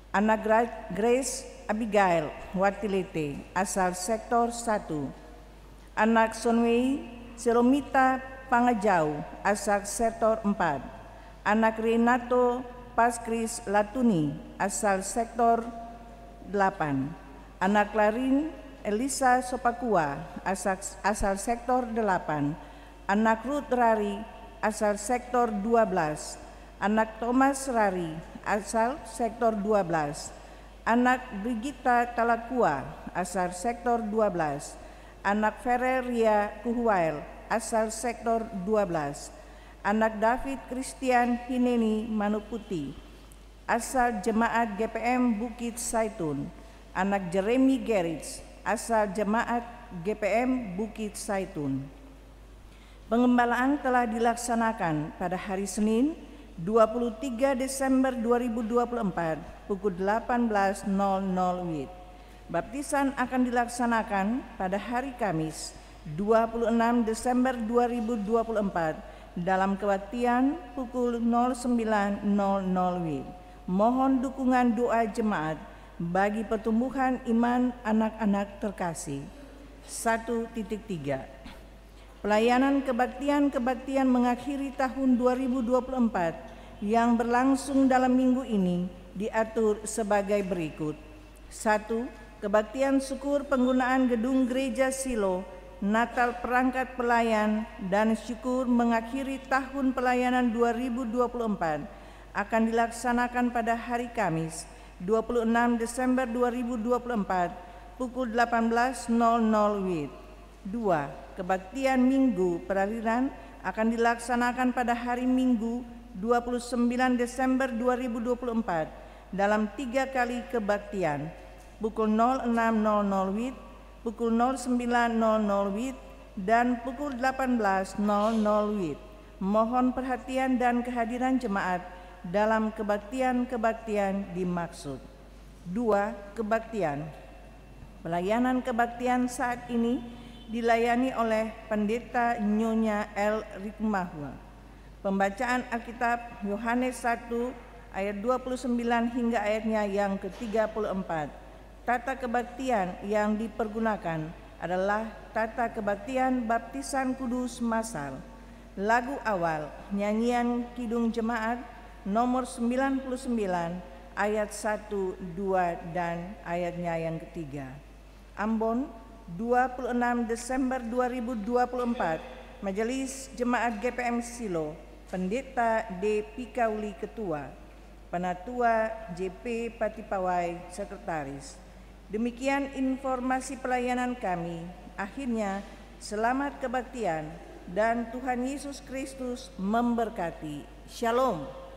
Anak Grace Abigail Watilete, asal Sektor 1. Anak Sonwei Seromita Pangajau, asal Sektor 4. Anak Renato Paskris Latuni, asal Sektor 8. Anak Larin Elisa Sopakua, asal Sektor 8. Anak Ruth Rari, asal Sektor 12. Anak Thomas Rari, asal Sektor 12. Anak Brigita Talakua, asal Sektor 12. Anak Fereria Kuhuael, asal Sektor 12. Anak David Christian Hineni Manuputi, asal Jemaat GPM Bukit Saitun. Anak Jeremy Gerits, asal Jemaat GPM Bukit Saitun. Pengembalaan telah dilaksanakan pada hari Senin 23 Desember 2024 pukul 18.00 WIB. Baptisan akan dilaksanakan pada hari Kamis 26 Desember 2024 dalam kebaktian pukul 09.00 WIB. Mohon dukungan doa jemaat bagi pertumbuhan iman anak-anak terkasih. 1.3 Pelayanan kebaktian mengakhiri tahun 2024 yang berlangsung dalam minggu ini diatur sebagai berikut. 1. Kebaktian syukur penggunaan gedung Gereja Silo, Natal perangkat pelayan dan syukur mengakhiri tahun pelayanan 2024 akan dilaksanakan pada hari Kamis 26 Desember 2024 pukul 18.00 WIB. 2. Kebaktian Minggu Peralihan akan dilaksanakan pada hari Minggu 29 Desember 2024 dalam 3 kali kebaktian pukul 06.00 WIB, pukul 09.00 WIB, dan pukul 18.00 WIB. Mohon perhatian dan kehadiran jemaat dalam kebaktian dimaksud. 2. Kebaktian. Pelayanan kebaktian saat ini dilayani oleh Pendeta Nyonya L. Rikmahua. Pembacaan Alkitab Yohanes 1 ayat 29 hingga ayatnya yang ke-34. Tata kebaktian yang dipergunakan adalah tata kebaktian baptisan kudus massal. Lagu awal nyanyian Kidung Jemaat nomor 99 ayat 1, 2 dan ayatnya yang ketiga. Ambon 26 Desember 2024, Majelis Jemaat GPM Silo, Pendeta D. Pikauli Ketua, Penatua JP Patipawai Sekretaris. Demikian informasi pelayanan kami. Akhirnya, selamat kebaktian dan Tuhan Yesus Kristus memberkati. Shalom.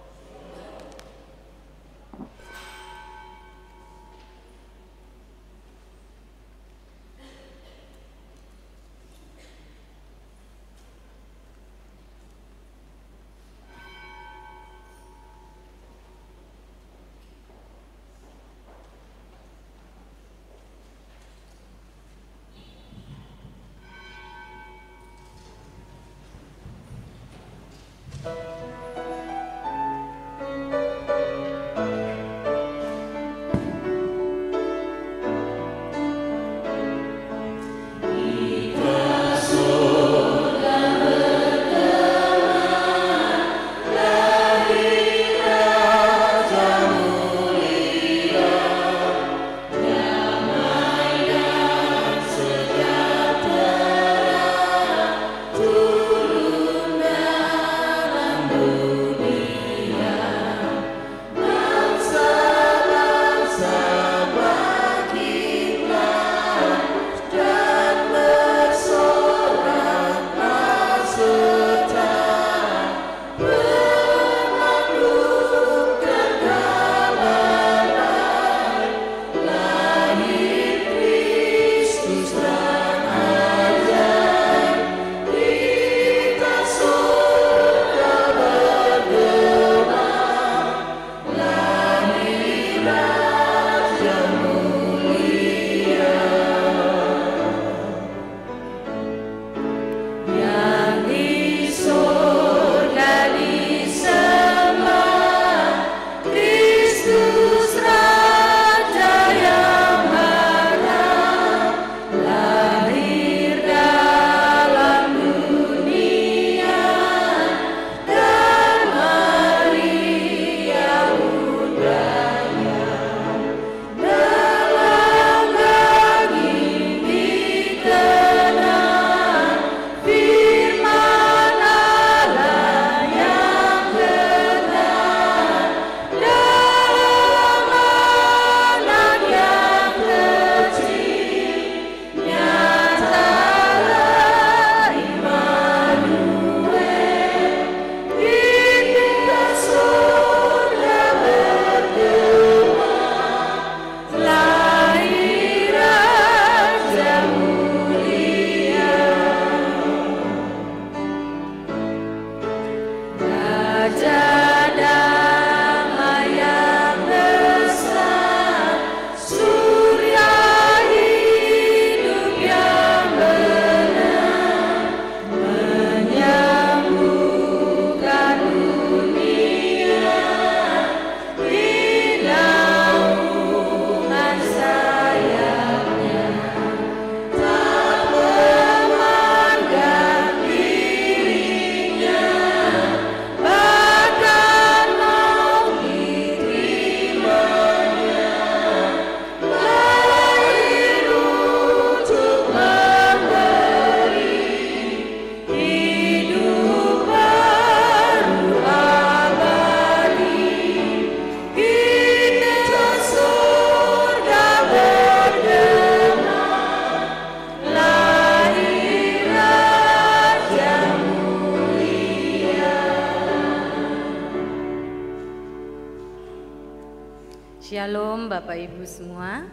Shalom Bapak Ibu semua.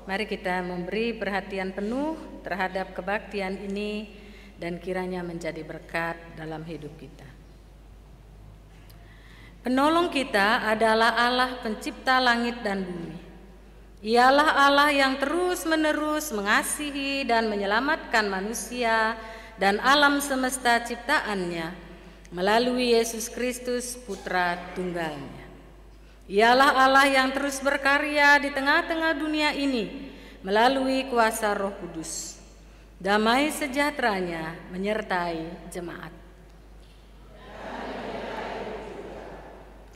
Mari kita memberi perhatian penuh terhadap kebaktian ini dan kiranya menjadi berkat dalam hidup kita. Penolong kita adalah Allah pencipta langit dan bumi. Ialah Allah yang terus-menerus mengasihi dan menyelamatkan manusia dan alam semesta ciptaannya melalui Yesus Kristus Putra Tunggalnya. Ialah Allah yang terus berkarya di tengah-tengah dunia ini melalui kuasa Roh Kudus. Damai sejahteranya menyertai jemaat.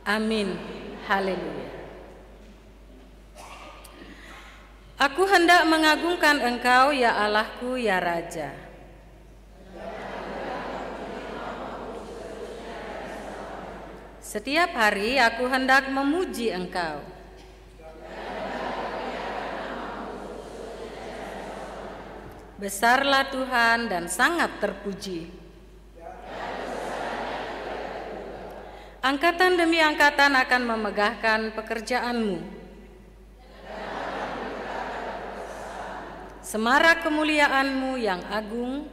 Amin. Haleluya. Aku hendak mengagungkan Engkau, ya Allahku, ya Raja. Setiap hari aku hendak memuji Engkau. Besarlah Tuhan dan sangat terpuji. Angkatan demi angkatan akan memegahkan pekerjaan-Mu. Semarak kemuliaan-Mu yang agung,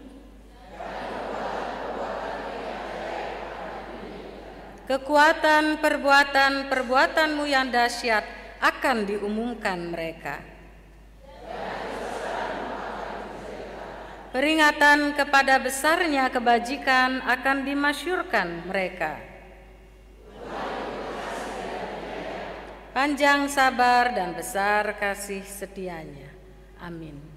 kekuatan perbuatan-perbuatan-Mu yang dahsyat akan diumumkan mereka. Peringatan kepada besarnya kebajikan akan dimasyurkan mereka. Panjang sabar dan besar kasih setianya. Amin.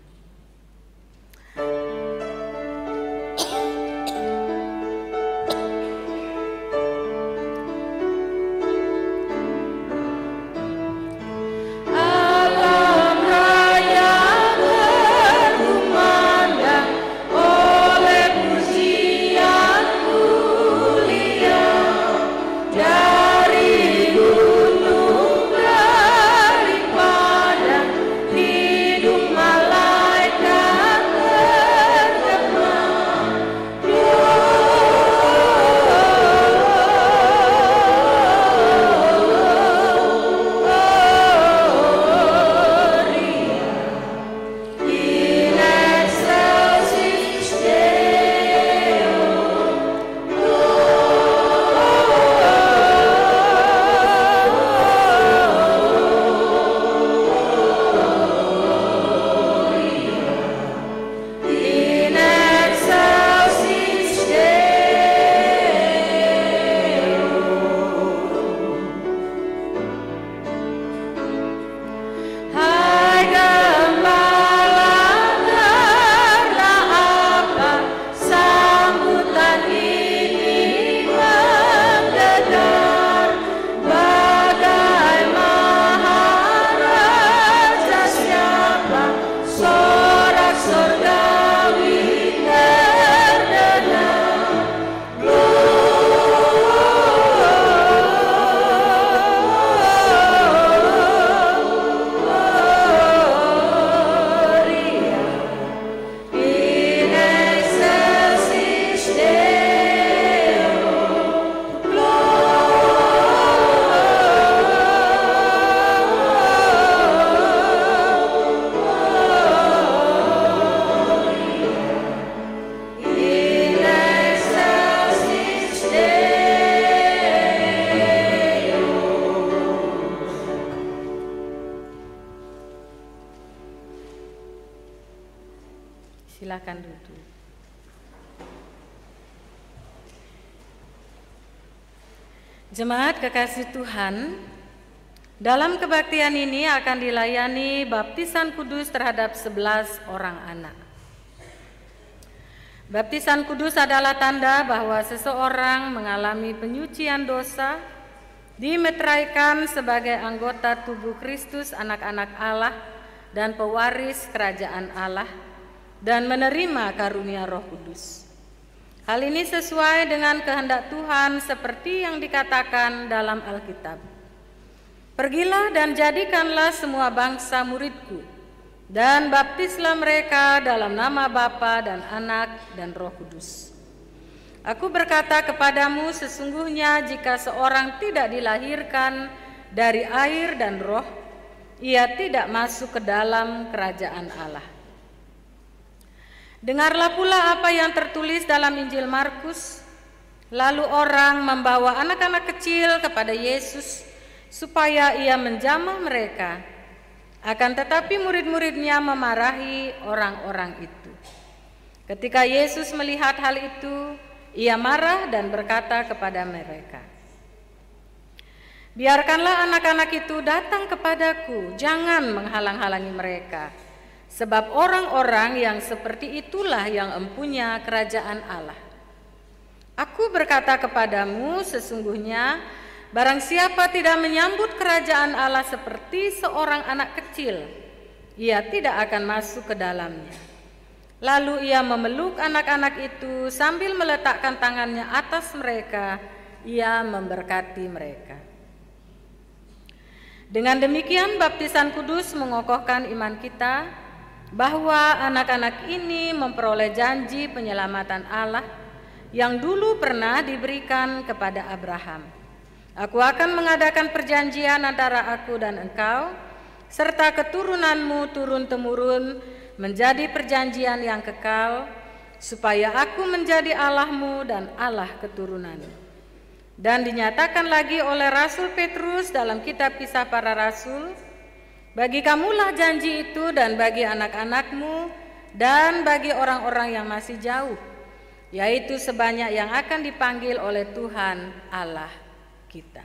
Silakan duduk. Jemaat kekasih Tuhan, dalam kebaktian ini akan dilayani baptisan kudus terhadap 11 orang anak. Baptisan kudus adalah tanda bahwa seseorang mengalami penyucian dosa, dimeteraikan sebagai anggota tubuh Kristus, anak-anak Allah dan pewaris kerajaan Allah, dan menerima karunia Roh Kudus. Hal ini sesuai dengan kehendak Tuhan seperti yang dikatakan dalam Alkitab. Pergilah dan jadikanlah semua bangsa muridku, dan baptislah mereka dalam nama Bapa dan Anak dan Roh Kudus. Aku berkata kepadamu, sesungguhnya jika seorang tidak dilahirkan dari air dan roh, ia tidak masuk ke dalam kerajaan Allah. Dengarlah pula apa yang tertulis dalam Injil Markus. Lalu orang membawa anak-anak kecil kepada Yesus supaya ia menjamah mereka. Akan tetapi murid-muridnya memarahi orang-orang itu. Ketika Yesus melihat hal itu, ia marah dan berkata kepada mereka, "Biarkanlah anak-anak itu datang kepadaku, jangan menghalang-halangi mereka. Sebab orang-orang yang seperti itulah yang empunya kerajaan Allah. Aku berkata kepadamu, sesungguhnya barang siapa tidak menyambut kerajaan Allah seperti seorang anak kecil, ia tidak akan masuk ke dalamnya." Lalu ia memeluk anak-anak itu sambil meletakkan tangannya atas mereka, ia memberkati mereka. Dengan demikian baptisan kudus mengokohkan iman kita bahwa anak-anak ini memperoleh janji penyelamatan Allah yang dulu pernah diberikan kepada Abraham. Aku akan mengadakan perjanjian antara aku dan engkau, serta keturunanmu turun-temurun menjadi perjanjian yang kekal, supaya aku menjadi Allahmu dan Allah keturunanmu. Dan dinyatakan lagi oleh Rasul Petrus dalam kitab Kisah Para Rasul, bagi kamulah janji itu dan bagi anak-anakmu dan bagi orang-orang yang masih jauh, yaitu sebanyak yang akan dipanggil oleh Tuhan Allah kita.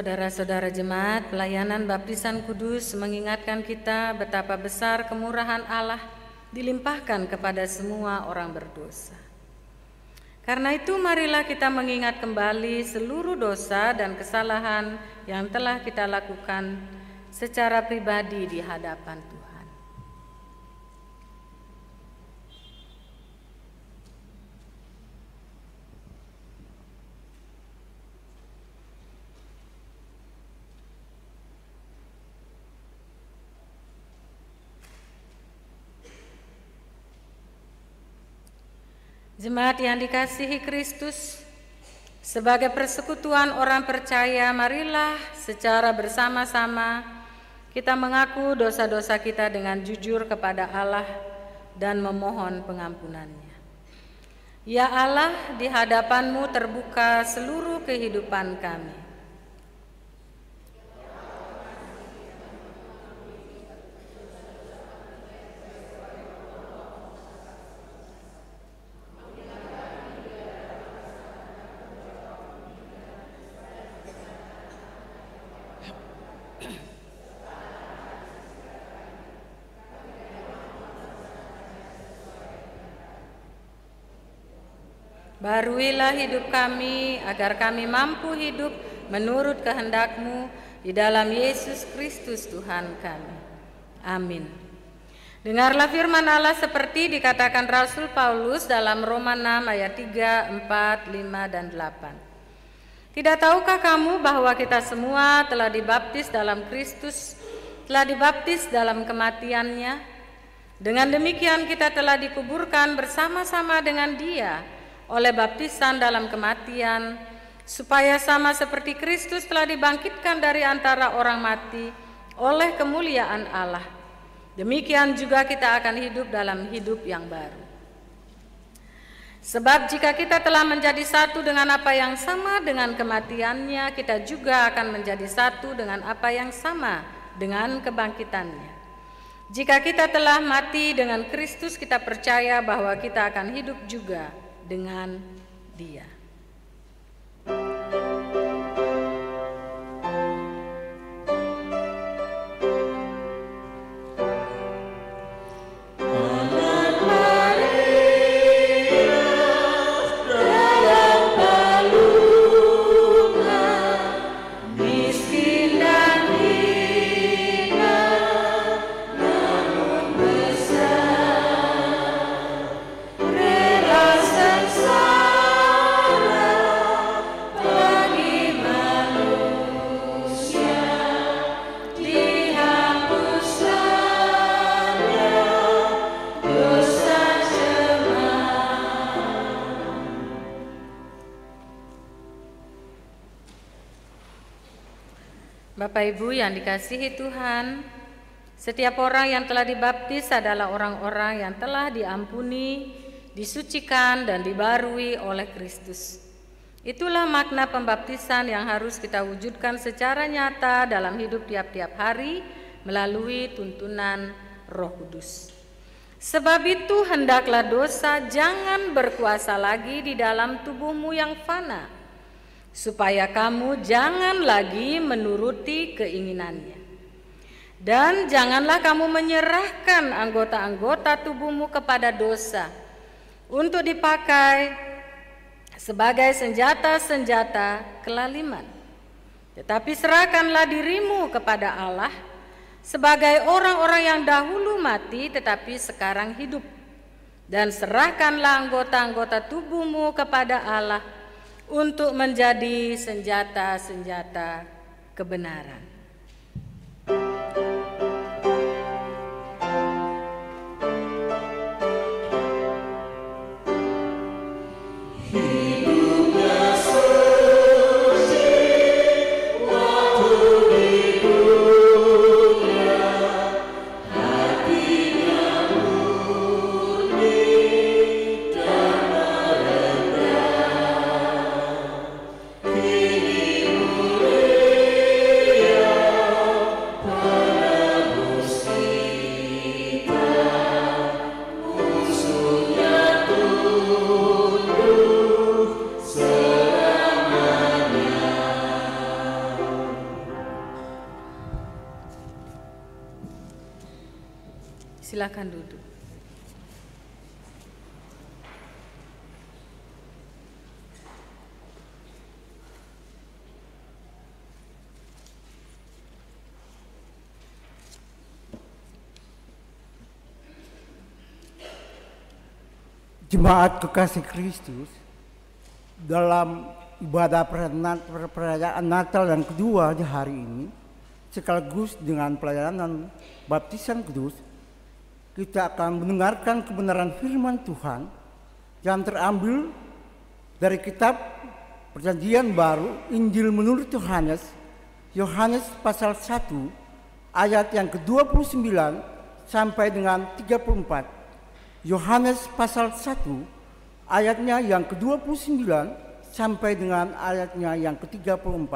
Saudara-saudara jemaat, pelayanan baptisan kudus mengingatkan kita betapa besar kemurahan Allah dilimpahkan kepada semua orang berdosa. Karena itu marilah kita mengingat kembali seluruh dosa dan kesalahan yang telah kita lakukan secara pribadi di hadapan Tuhan. Jemaat yang dikasihi Kristus, sebagai persekutuan orang percaya, marilah secara bersama-sama kita mengaku dosa-dosa kita dengan jujur kepada Allah dan memohon pengampunannya. Ya Allah, di hadapan-Mu terbuka seluruh kehidupan kami. Baruilah hidup kami, agar kami mampu hidup menurut kehendak-Mu di dalam Yesus Kristus Tuhan kami. Amin. Dengarlah firman Allah seperti dikatakan Rasul Paulus dalam Roma 6 ayat 3, 4, 5, dan 8. Tidak tahukah kamu bahwa kita semua telah dibaptis dalam Kristus, telah dibaptis dalam kematian-Nya? Dengan demikian kita telah dikuburkan bersama-sama dengan Dia oleh baptisan dalam kematian, supaya sama seperti Kristus telah dibangkitkan dari antara orang mati oleh kemuliaan Allah. Demikian juga kita akan hidup dalam hidup yang baru. Sebab jika kita telah menjadi satu dengan apa yang sama dengan kematiannya, kita juga akan menjadi satu dengan apa yang sama dengan kebangkitannya. Jika kita telah mati dengan Kristus, kita percaya bahwa kita akan hidup juga dengan Dia. Bapak Ibu yang dikasihi Tuhan, setiap orang yang telah dibaptis adalah orang-orang yang telah diampuni, disucikan, dan dibarui oleh Kristus. Itulah makna pembaptisan yang harus kita wujudkan secara nyata dalam hidup tiap-tiap hari melalui tuntunan Roh Kudus. Sebab itu hendaklah dosa jangan berkuasa lagi di dalam tubuhmu yang fana, supaya kamu jangan lagi menuruti keinginannya. Dan janganlah kamu menyerahkan anggota-anggota tubuhmu kepada dosa untuk dipakai sebagai senjata-senjata kelaliman. Tetapi serahkanlah dirimu kepada Allah sebagai orang-orang yang dahulu mati tetapi sekarang hidup. Dan serahkanlah anggota-anggota tubuhmu kepada Allah untuk menjadi senjata-senjata kebenaran. Silakan duduk. Jemaat kekasih Kristus, dalam ibadah perayaan Natal yang kedua di hari ini, sekaligus dengan pelayanan baptisan kudus, kita akan mendengarkan kebenaran firman Tuhan yang terambil dari kitab Perjanjian Baru, Injil menurut Yohanes, Yohanes pasal 1 ayat yang ke-29 sampai dengan 34. Yohanes pasal 1 ayatnya yang ke-29 sampai dengan ayatnya yang ke-34.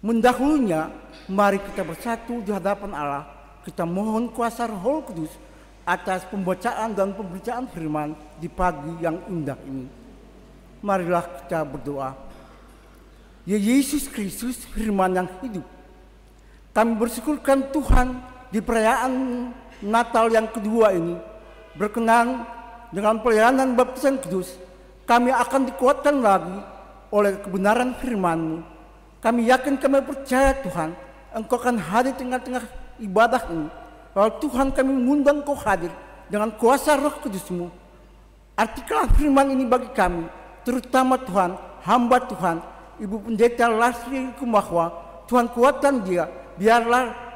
Mendahulunya, mari kita bersatu di hadapan Allah. Kita mohon kuasa Roh Kudus atas pembacaan dan pemberitaan firman di pagi yang indah ini. Marilah kita berdoa. Ya Yesus Kristus, firman yang hidup, kami bersyukurkan Tuhan di perayaan Natal yang kedua ini, berkenan dengan pelayanan baptisan kudus, kami akan dikuatkan lagi oleh kebenaran firman-Mu. Kami yakin, kami percaya Tuhan, Engkau akan hadir tengah-tengah ibadah ini. Bahwa Tuhan, kami mengundang Kau hadir dengan kuasa Roh Kudus-Mu. Artikanlah firman ini bagi kami, terutama Tuhan, hamba Tuhan, Ibu Pendeta Lasri Kumahwa. Tuhan, kuatkan dia, biarlah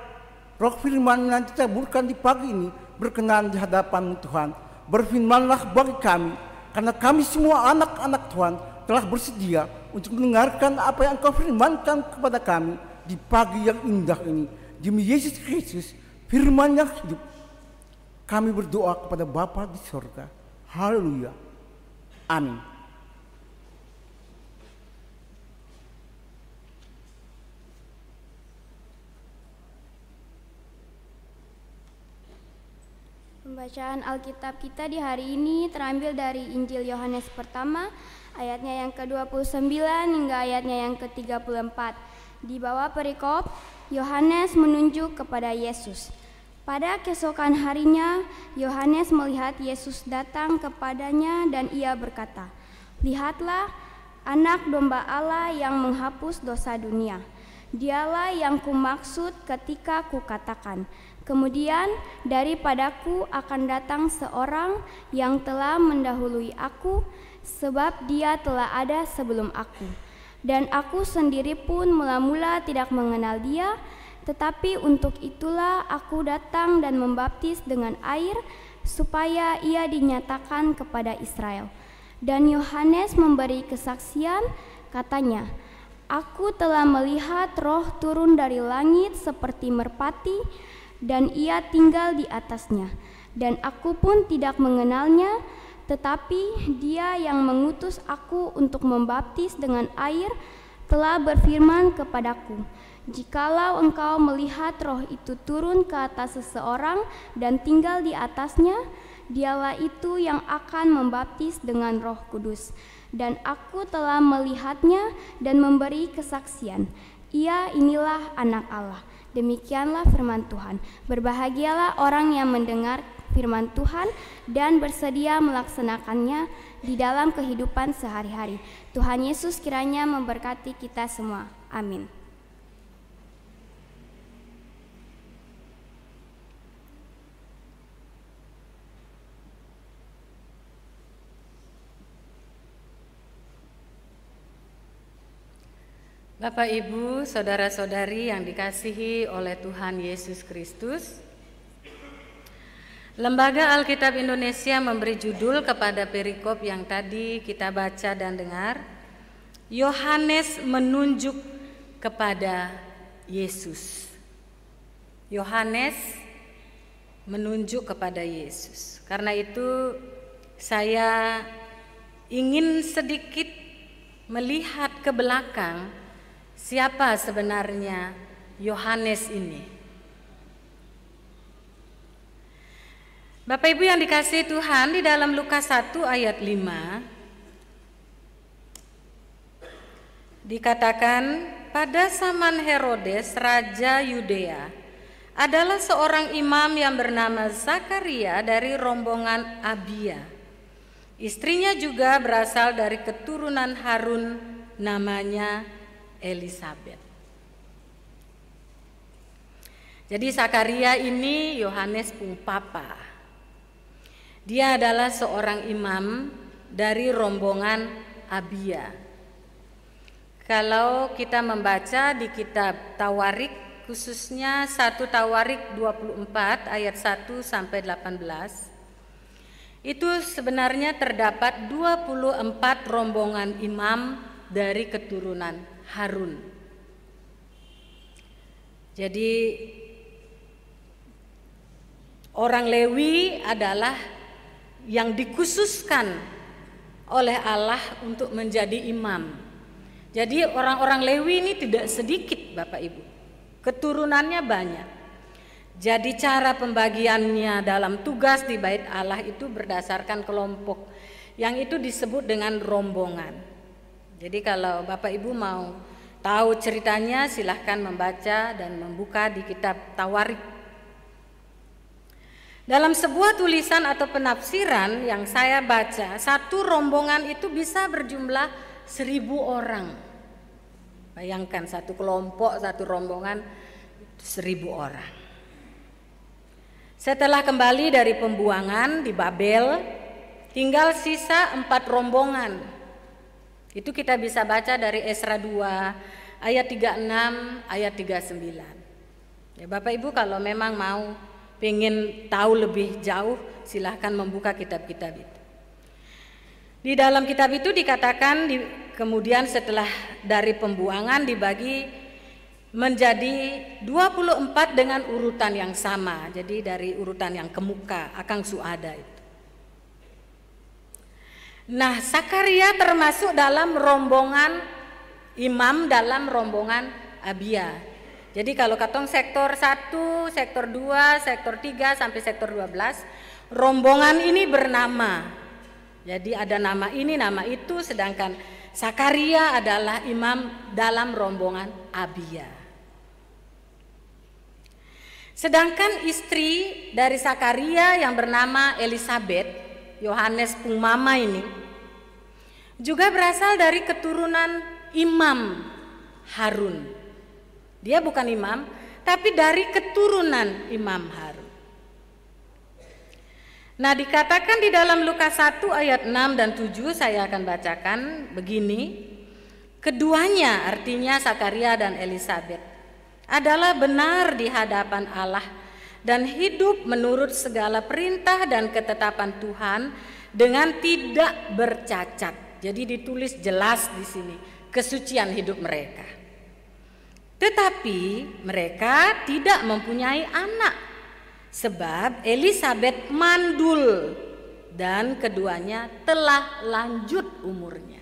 roh firman yang ditaburkan di pagi ini berkenan di hadapan Tuhan. Berfirmanlah bagi kami, karena kami semua anak-anak Tuhan, telah bersedia untuk mendengarkan apa yang Engkau firmankan kepada kami di pagi yang indah ini. Demi Yesus Kristus, firman yang hidup, kami berdoa kepada Bapa di surga. Haleluya. Amin. Pembacaan Alkitab kita di hari ini terambil dari Injil Yohanes pertama, ayatnya yang ke-29 hingga ayatnya yang ke-34. Di bawah perikop, Yohanes menunjuk kepada Yesus. Pada keesokan harinya, Yohanes melihat Yesus datang kepadanya dan ia berkata, "Lihatlah, Anak Domba Allah yang menghapus dosa dunia. Dialah yang kumaksud ketika kukatakan, kemudian daripadaku akan datang seorang yang telah mendahului aku, sebab dia telah ada sebelum aku. Dan aku sendiri pun mula-mula tidak mengenal dia, tetapi untuk itulah aku datang dan membaptis dengan air, supaya ia dinyatakan kepada Israel." Dan Yohanes memberi kesaksian, katanya, "Aku telah melihat Roh turun dari langit seperti merpati, dan ia tinggal di atasnya. Dan aku pun tidak mengenalnya, tetapi dia yang mengutus aku untuk membaptis dengan air telah berfirman kepadaku, jikalau engkau melihat Roh itu turun ke atas seseorang dan tinggal di atasnya, dialah itu yang akan membaptis dengan Roh Kudus. Dan aku telah melihatnya dan memberi kesaksian. Ia inilah Anak Allah." Demikianlah firman Tuhan. Berbahagialah orang yang mendengar firman Tuhan dan bersedia melaksanakannya di dalam kehidupan sehari-hari. Tuhan Yesus kiranya memberkati kita semua. Amin. Bapak, Ibu, saudara-saudari yang dikasihi oleh Tuhan Yesus Kristus, Lembaga Alkitab Indonesia memberi judul kepada perikop yang tadi kita baca dan dengar, Yohanes menunjuk kepada Yesus. Yohanes menunjuk kepada Yesus. Karena itu saya ingin sedikit melihat ke belakang, siapa sebenarnya Yohanes ini? Bapak Ibu yang dikasihi Tuhan, di dalam Lukas 1 ayat 5 dikatakan, pada zaman Herodes raja Yudea adalah seorang imam yang bernama Zakaria dari rombongan Abia. Istrinya juga berasal dari keturunan Harun, namanya Elisabet. Jadi Zakaria ini Yohanes pun papa. Dia adalah seorang imam dari rombongan Abia. Kalau kita membaca di kitab Tawarik, khususnya 1 Tawarik 24 ayat 1 sampai 18, itu sebenarnya terdapat 24 rombongan imam dari keturunan Harun. Jadi orang Lewi adalah yang dikhususkan oleh Allah untuk menjadi imam. Jadi orang-orang Lewi ini tidak sedikit, Bapak Ibu. Keturunannya banyak. Jadi cara pembagiannya dalam tugas di Bait Allah itu berdasarkan kelompok, yang itu disebut dengan rombongan. Jadi kalau Bapak Ibu mau tahu ceritanya, silahkan membaca dan membuka di kitab Tawarik. Dalam sebuah tulisan atau penafsiran yang saya baca, satu rombongan itu bisa berjumlah 1000 orang. Bayangkan satu kelompok, satu rombongan 1000 orang. Setelah kembali dari pembuangan di Babel, tinggal sisa 4 rombongan. Itu kita bisa baca dari Esra 2 ayat 36 ayat 39. Ya Bapak Ibu, kalau memang mau pengen tahu lebih jauh, silahkan membuka kitab-kitab itu. Di dalam kitab itu dikatakan kemudian setelah dari pembuangan dibagi menjadi 24 dengan urutan yang sama. Jadi dari urutan yang kemuka, akang suada itu. Nah, Sakaria termasuk dalam rombongan imam dalam rombongan Abia. Jadi kalau katong sektor 1, sektor 2, sektor 3 sampai sektor 12, rombongan ini bernama. Jadi ada nama ini, nama itu, sedangkan Sakaria adalah imam dalam rombongan Abia. Sedangkan istri dari Sakaria yang bernama Elisabet, Yohanes Pungmama ini, juga berasal dari keturunan Imam Harun. Dia bukan imam, tapi dari keturunan Imam Harun. Nah, dikatakan di dalam Lukas 1 ayat 6 dan 7, saya akan bacakan begini. Keduanya, artinya Sakaria dan Elisabet, adalah benar di hadapan Allah dan hidup menurut segala perintah dan ketetapan Tuhan dengan tidak bercacat. Jadi ditulis jelas di sini kesucian hidup mereka. Tetapi mereka tidak mempunyai anak sebab Elisabet mandul dan keduanya telah lanjut umurnya.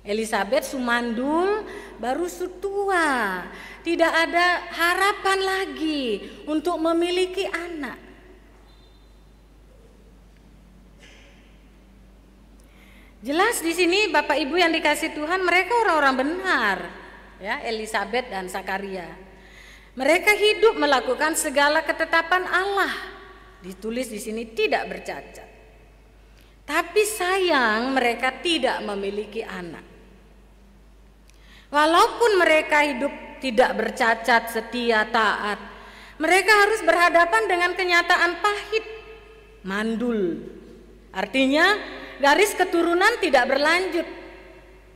Elisabet sumandul baru sutua, tidak ada harapan lagi untuk memiliki anak. Jelas di sini Bapak Ibu yang dikasih Tuhan, mereka orang-orang benar, ya, Elisabet dan Sakaria. Mereka hidup melakukan segala ketetapan Allah. Ditulis di sini tidak bercacat. Tapi sayang mereka tidak memiliki anak. Walaupun mereka hidup tidak bercacat, setia, taat, mereka harus berhadapan dengan kenyataan pahit, mandul. Artinya garis keturunan tidak berlanjut.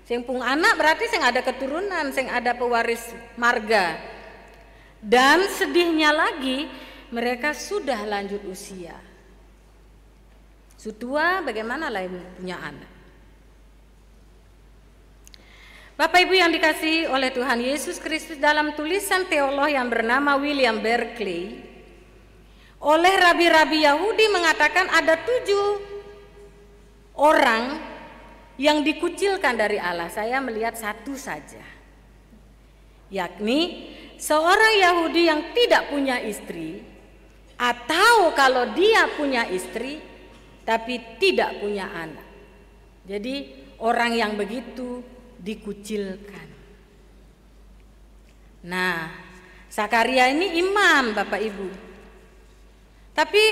Sing pung anak berarti sing ada keturunan, sing ada pewaris marga. Dan sedihnya lagi, mereka sudah lanjut usia. Sutua bagaimana lah punya anak. Bapak Ibu yang dikasihi oleh Tuhan Yesus Kristus, dalam tulisan teolog yang bernama William Berkeley, oleh rabi-rabi Yahudi mengatakan ada 7 orang yang dikucilkan dari Allah. Saya melihat satu saja, yakni seorang Yahudi yang tidak punya istri, atau kalau dia punya istri tapi tidak punya anak. Jadi orang yang begitu dikucilkan. Nah, Sakaria ini imam Bapak Ibu. Tapi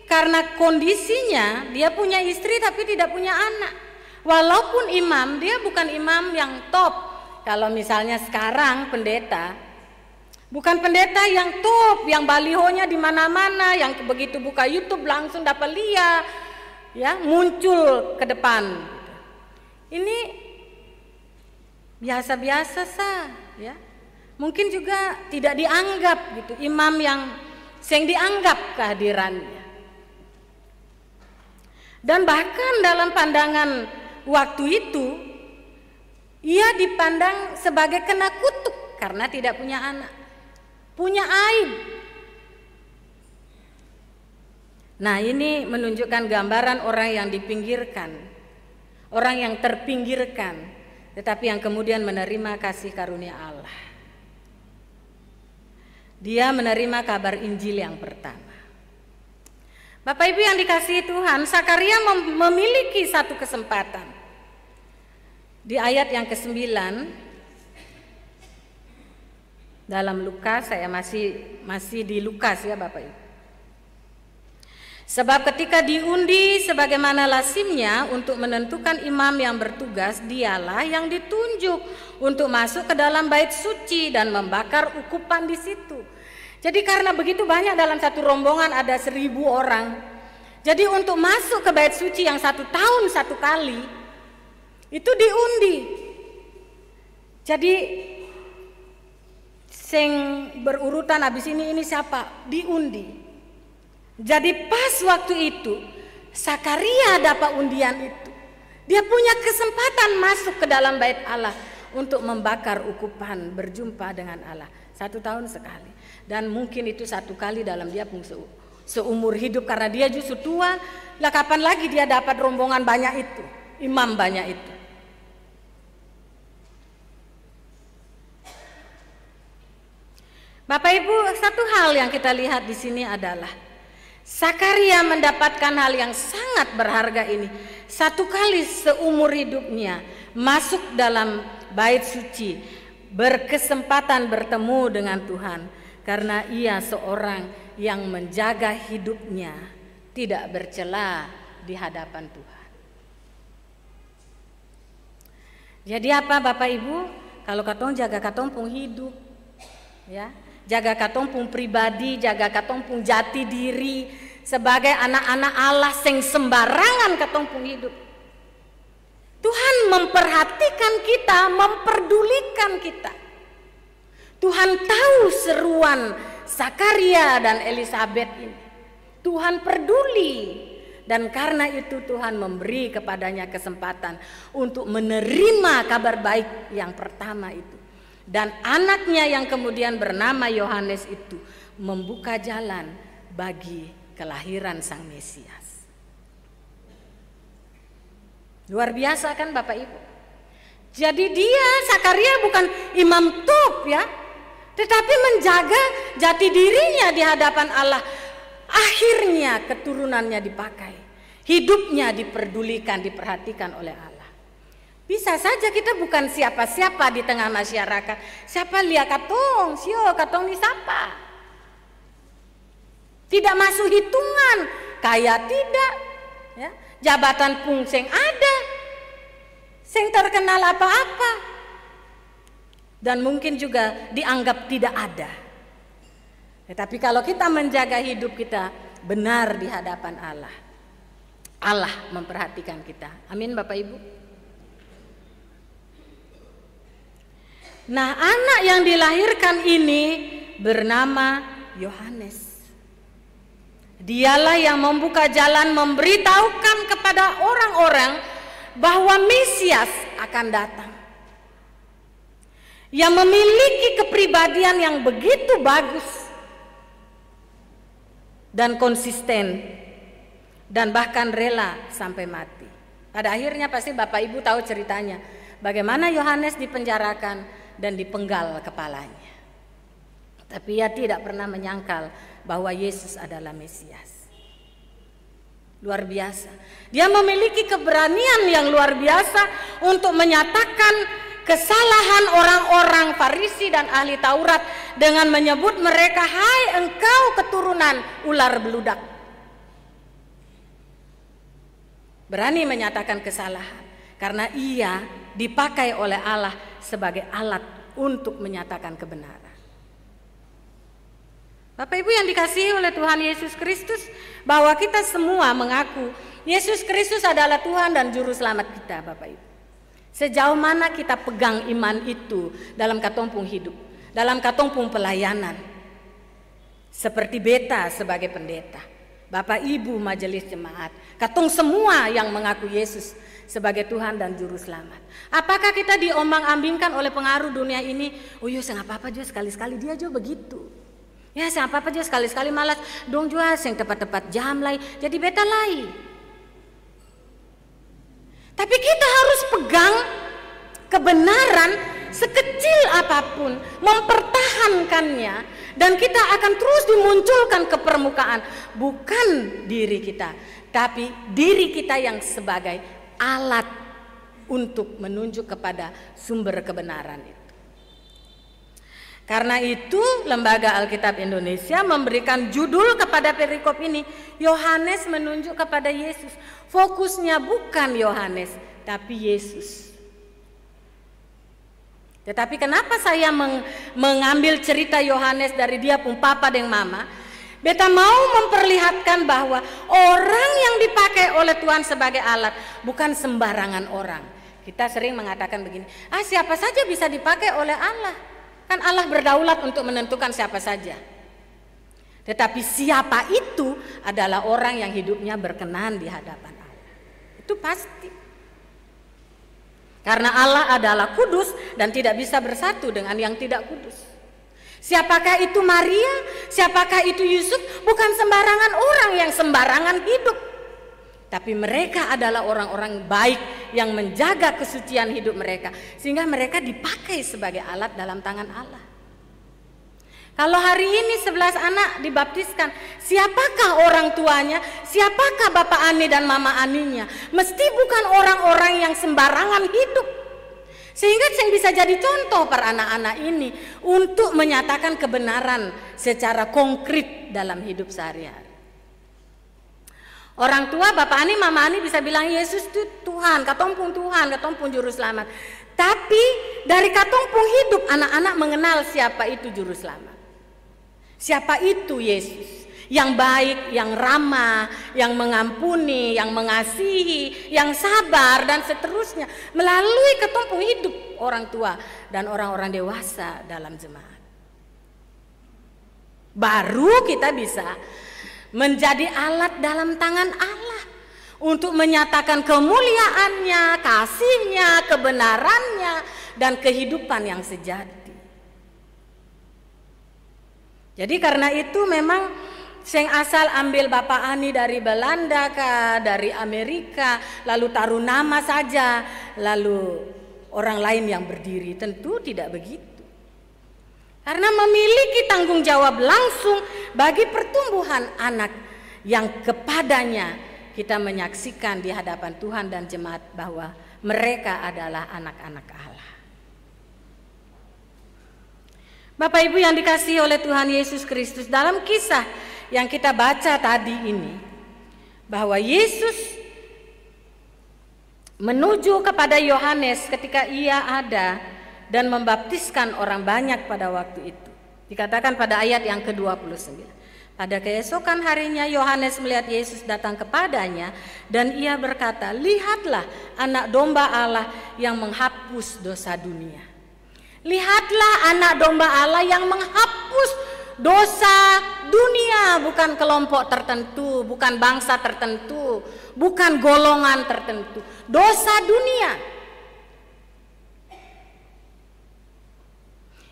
karena kondisinya dia punya istri tapi tidak punya anak. Walaupun imam, dia bukan imam yang top. Kalau misalnya sekarang pendeta, bukan pendeta yang top, yang balihonya di mana-mana, yang begitu buka YouTube langsung dapat lihat, ya, muncul ke depan. Ini biasa-biasa sah, ya. Mungkin juga tidak dianggap gitu, imam yang dianggap kehadirannya. Dan bahkan dalam pandangan waktu itu, ia dipandang sebagai kena kutuk karena tidak punya anak, punya aib. Nah, ini menunjukkan gambaran orang yang dipinggirkan, orang yang terpinggirkan, tetapi yang kemudian menerima kasih karunia Allah. Dia menerima kabar Injil yang pertama. Bapak Ibu yang dikasihi Tuhan, Sakaria memiliki satu kesempatan. Di ayat yang ke-9 dalam Lukas, saya masih di Lukas ya Bapak Ibu. Sebab ketika diundi sebagaimana lazimnya untuk menentukan imam yang bertugas, dialah yang ditunjuk untuk masuk ke dalam bait suci dan membakar ukupan di situ. Jadi karena begitu banyak dalam satu rombongan ada 1000 orang. Jadi untuk masuk ke bait suci yang 1 tahun 1 kali itu diundi. Jadi sing berurutan habis ini siapa? Diundi. Jadi pas waktu itu Sakaria dapat undian itu. Dia punya kesempatan masuk ke dalam bait Allah untuk membakar ukupan berjumpa dengan Allah 1 tahun sekali. Dan mungkin itu 1 kali dalam dia pun seumur hidup, karena dia justru tua. Lah kapan lagi dia dapat rombongan banyak itu, imam banyak itu. Bapak Ibu, satu hal yang kita lihat di sini adalah Zakaria mendapatkan hal yang sangat berharga ini. 1 kali seumur hidupnya masuk dalam bait suci, berkesempatan bertemu dengan Tuhan, karena ia seorang yang menjaga hidupnya tidak bercela di hadapan Tuhan. Jadi apa Bapak Ibu? Kalau katong jaga katong pun hidup, ya, jaga katong pun pribadi, jaga katong pun jati diri sebagai anak-anak Allah sing sembarangan katong pun hidup. Tuhan memperhatikan kita, memperdulikan kita. Tuhan tahu seruan Zakaria dan Elizabeth ini. Tuhan peduli, dan karena itu Tuhan memberi kepadanya kesempatan untuk menerima kabar baik yang pertama itu. Dan anaknya yang kemudian bernama Yohanes itu membuka jalan bagi kelahiran Sang Mesias. Luar biasa kan Bapak Ibu? Jadi dia, Zakaria, bukan imam top ya, tetapi menjaga jati dirinya di hadapan Allah. Akhirnya keturunannya dipakai, hidupnya diperdulikan, diperhatikan oleh Allah. Bisa saja kita bukan siapa-siapa di tengah masyarakat. Siapa lihat katong, sio katong ni siapa? Tidak masuk hitungan, kaya tidak, ya. Jabatan pun sing ada, sing terkenal apa-apa, dan mungkin juga dianggap tidak ada. Tetapi kalau kita menjaga hidup kita benar di hadapan Allah, Allah memperhatikan kita. Amin Bapak Ibu. Nah, anak yang dilahirkan ini bernama Yohanes. Dialah yang membuka jalan, memberitahukan kepada orang-orang bahwa Mesias akan datang. Yang memiliki kepribadian yang begitu bagus dan konsisten, dan bahkan rela sampai mati. Pada akhirnya pasti Bapak Ibu tahu ceritanya, bagaimana Yohanes dipenjarakan dan dipenggal kepalanya. Tapi ia tidak pernah menyangkal bahwa Yesus adalah Mesias. Luar biasa. Dia memiliki keberanian yang luar biasa untuk menyatakan kesalahan orang-orang Farisi dan ahli Taurat dengan menyebut mereka, "Hai engkau keturunan ular beludak." Berani menyatakan kesalahan karena ia dipakai oleh Allah sebagai alat untuk menyatakan kebenaran. Bapak Ibu yang dikasihi oleh Tuhan Yesus Kristus, bahwa kita semua mengaku Yesus Kristus adalah Tuhan dan Juru Selamat kita, Bapak Ibu. Sejauh mana kita pegang iman itu dalam katompung hidup, dalam katompung pelayanan. Seperti beta sebagai pendeta, Bapak Ibu majelis jemaat, katong semua yang mengaku Yesus sebagai Tuhan dan Juru Selamat. Apakah kita diombang-ambingkan oleh pengaruh dunia ini? Oh iya, sing apa-apa juga sekali-sekali dia juga begitu. Ya, sing apa-apa juga sekali-sekali malas dong juga sing tepat-tepat jam lai. Jadi beta lai. Tapi kita harus pegang kebenaran sekecil apapun, mempertahankannya, dan kita akan terus dimunculkan ke permukaan. Bukan diri kita, tapi diri kita yang sebagai alat untuk menunjuk kepada sumber kebenaran itu. Karena itu Lembaga Alkitab Indonesia memberikan judul kepada perikop ini, Yohanes menunjuk kepada Yesus. Fokusnya bukan Yohanes, tapi Yesus. Tetapi kenapa saya mengambil cerita Yohanes dari dia pun papa dan mama? Beta mau memperlihatkan bahwa orang yang dipakai oleh Tuhan sebagai alat bukan sembarangan orang. Kita sering mengatakan begini, siapa saja bisa dipakai oleh Allah. Kan Allah berdaulat untuk menentukan siapa saja. Tetapi siapa itu adalah orang yang hidupnya berkenan di hadapan Allah. Itu pasti. Karena Allah adalah kudus dan tidak bisa bersatu dengan yang tidak kudus. Siapakah itu Maria? Siapakah itu Yusuf? Bukan sembarangan orang yang sembarangan hidup. Tapi mereka adalah orang-orang baik yang menjaga kesucian hidup mereka. Sehingga mereka dipakai sebagai alat dalam tangan Allah. Kalau hari ini 11 anak dibaptiskan, siapakah orang tuanya? Siapakah Bapak Ani dan Mama Aninya? Mesti bukan orang-orang yang sembarangan hidup. Sehingga yang bisa jadi contoh para anak-anak ini untuk menyatakan kebenaran secara konkret dalam hidup sehari-hari. Orang tua Bapak Ani, Mama Ani bisa bilang Yesus itu Tuhan, katompung Tuhan, katompung juru selamat. Tapi dari katompung hidup anak-anak mengenal siapa itu juru selamat. Siapa itu Yesus? Yang baik, yang ramah, yang mengampuni, yang mengasihi, yang sabar dan seterusnya. Melalui ketumpung hidup orang tua dan orang-orang dewasa dalam jemaat. Baru kita bisa menjadi alat dalam tangan Allah untuk menyatakan kemuliaannya, kasihnya, kebenarannya, dan kehidupan yang sejati. Jadi karena itu memang sing asal ambil Bapak Ani dari Belanda kah, dari Amerika, lalu taruh nama saja, lalu orang lain yang berdiri, tentu tidak begitu. Karena memiliki tanggung jawab langsung bagi pertumbuhan anak yang kepadanya kita menyaksikan di hadapan Tuhan dan jemaat bahwa mereka adalah anak-anak Allah. Bapak Ibu yang dikasihi oleh Tuhan Yesus Kristus, dalam kisah yang kita baca tadi ini, bahwa Yesus menuju kepada Yohanes ketika ia ada dan membaptiskan orang banyak pada waktu itu. Dikatakan pada ayat yang ke-29. Pada keesokan harinya Yohanes melihat Yesus datang kepadanya dan ia berkata, "Lihatlah anak domba Allah yang menghapus dosa dunia." Lihatlah anak domba Allah yang menghapus dosa dunia, bukan kelompok tertentu, bukan bangsa tertentu, bukan golongan tertentu, dosa dunia.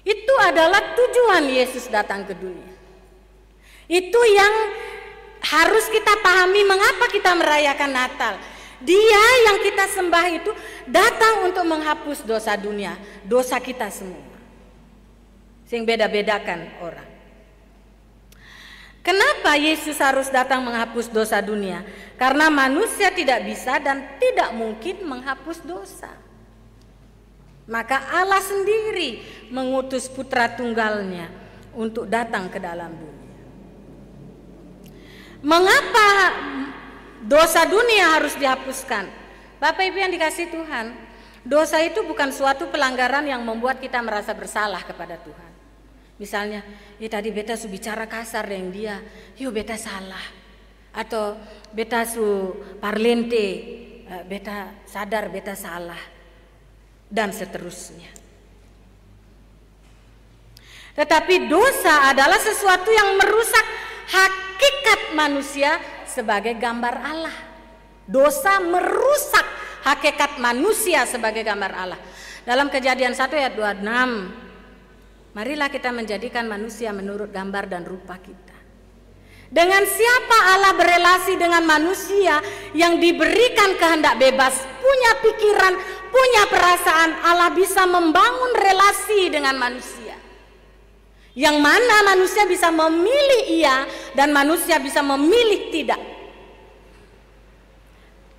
Itu adalah tujuan Yesus datang ke dunia. Itu yang harus kita pahami mengapa kita merayakan Natal. Dia yang kita sembah itu datang untuk menghapus dosa dunia, dosa kita semua. Sing beda-bedakan orang. Kenapa Yesus harus datang menghapus dosa dunia? Karena manusia tidak bisa dan tidak mungkin menghapus dosa. Maka Allah sendiri mengutus putra tunggalnya untuk datang ke dalam dunia. Mengapa dosa dunia harus dihapuskan? Bapak Ibu yang dikasihi Tuhan, dosa itu bukan suatu pelanggaran yang membuat kita merasa bersalah kepada Tuhan. Misalnya, tadi beta su bicara kasar dengan dia, yuk beta salah. Atau beta su parlente, beta sadar beta salah. Dan seterusnya. Tetapi dosa adalah sesuatu yang merusak hakikat manusia sebagai gambar Allah. Dosa merusak hakikat manusia sebagai gambar Allah. Dalam Kejadian 1 ayat 26, marilah kita menjadikan manusia menurut gambar dan rupa kita. Dengan siapa Allah berelasi dengan manusia yang diberikan kehendak bebas, punya pikiran, punya perasaan, Allah bisa membangun relasi dengan manusia. Yang mana manusia bisa memilih iya dan manusia bisa memilih tidak.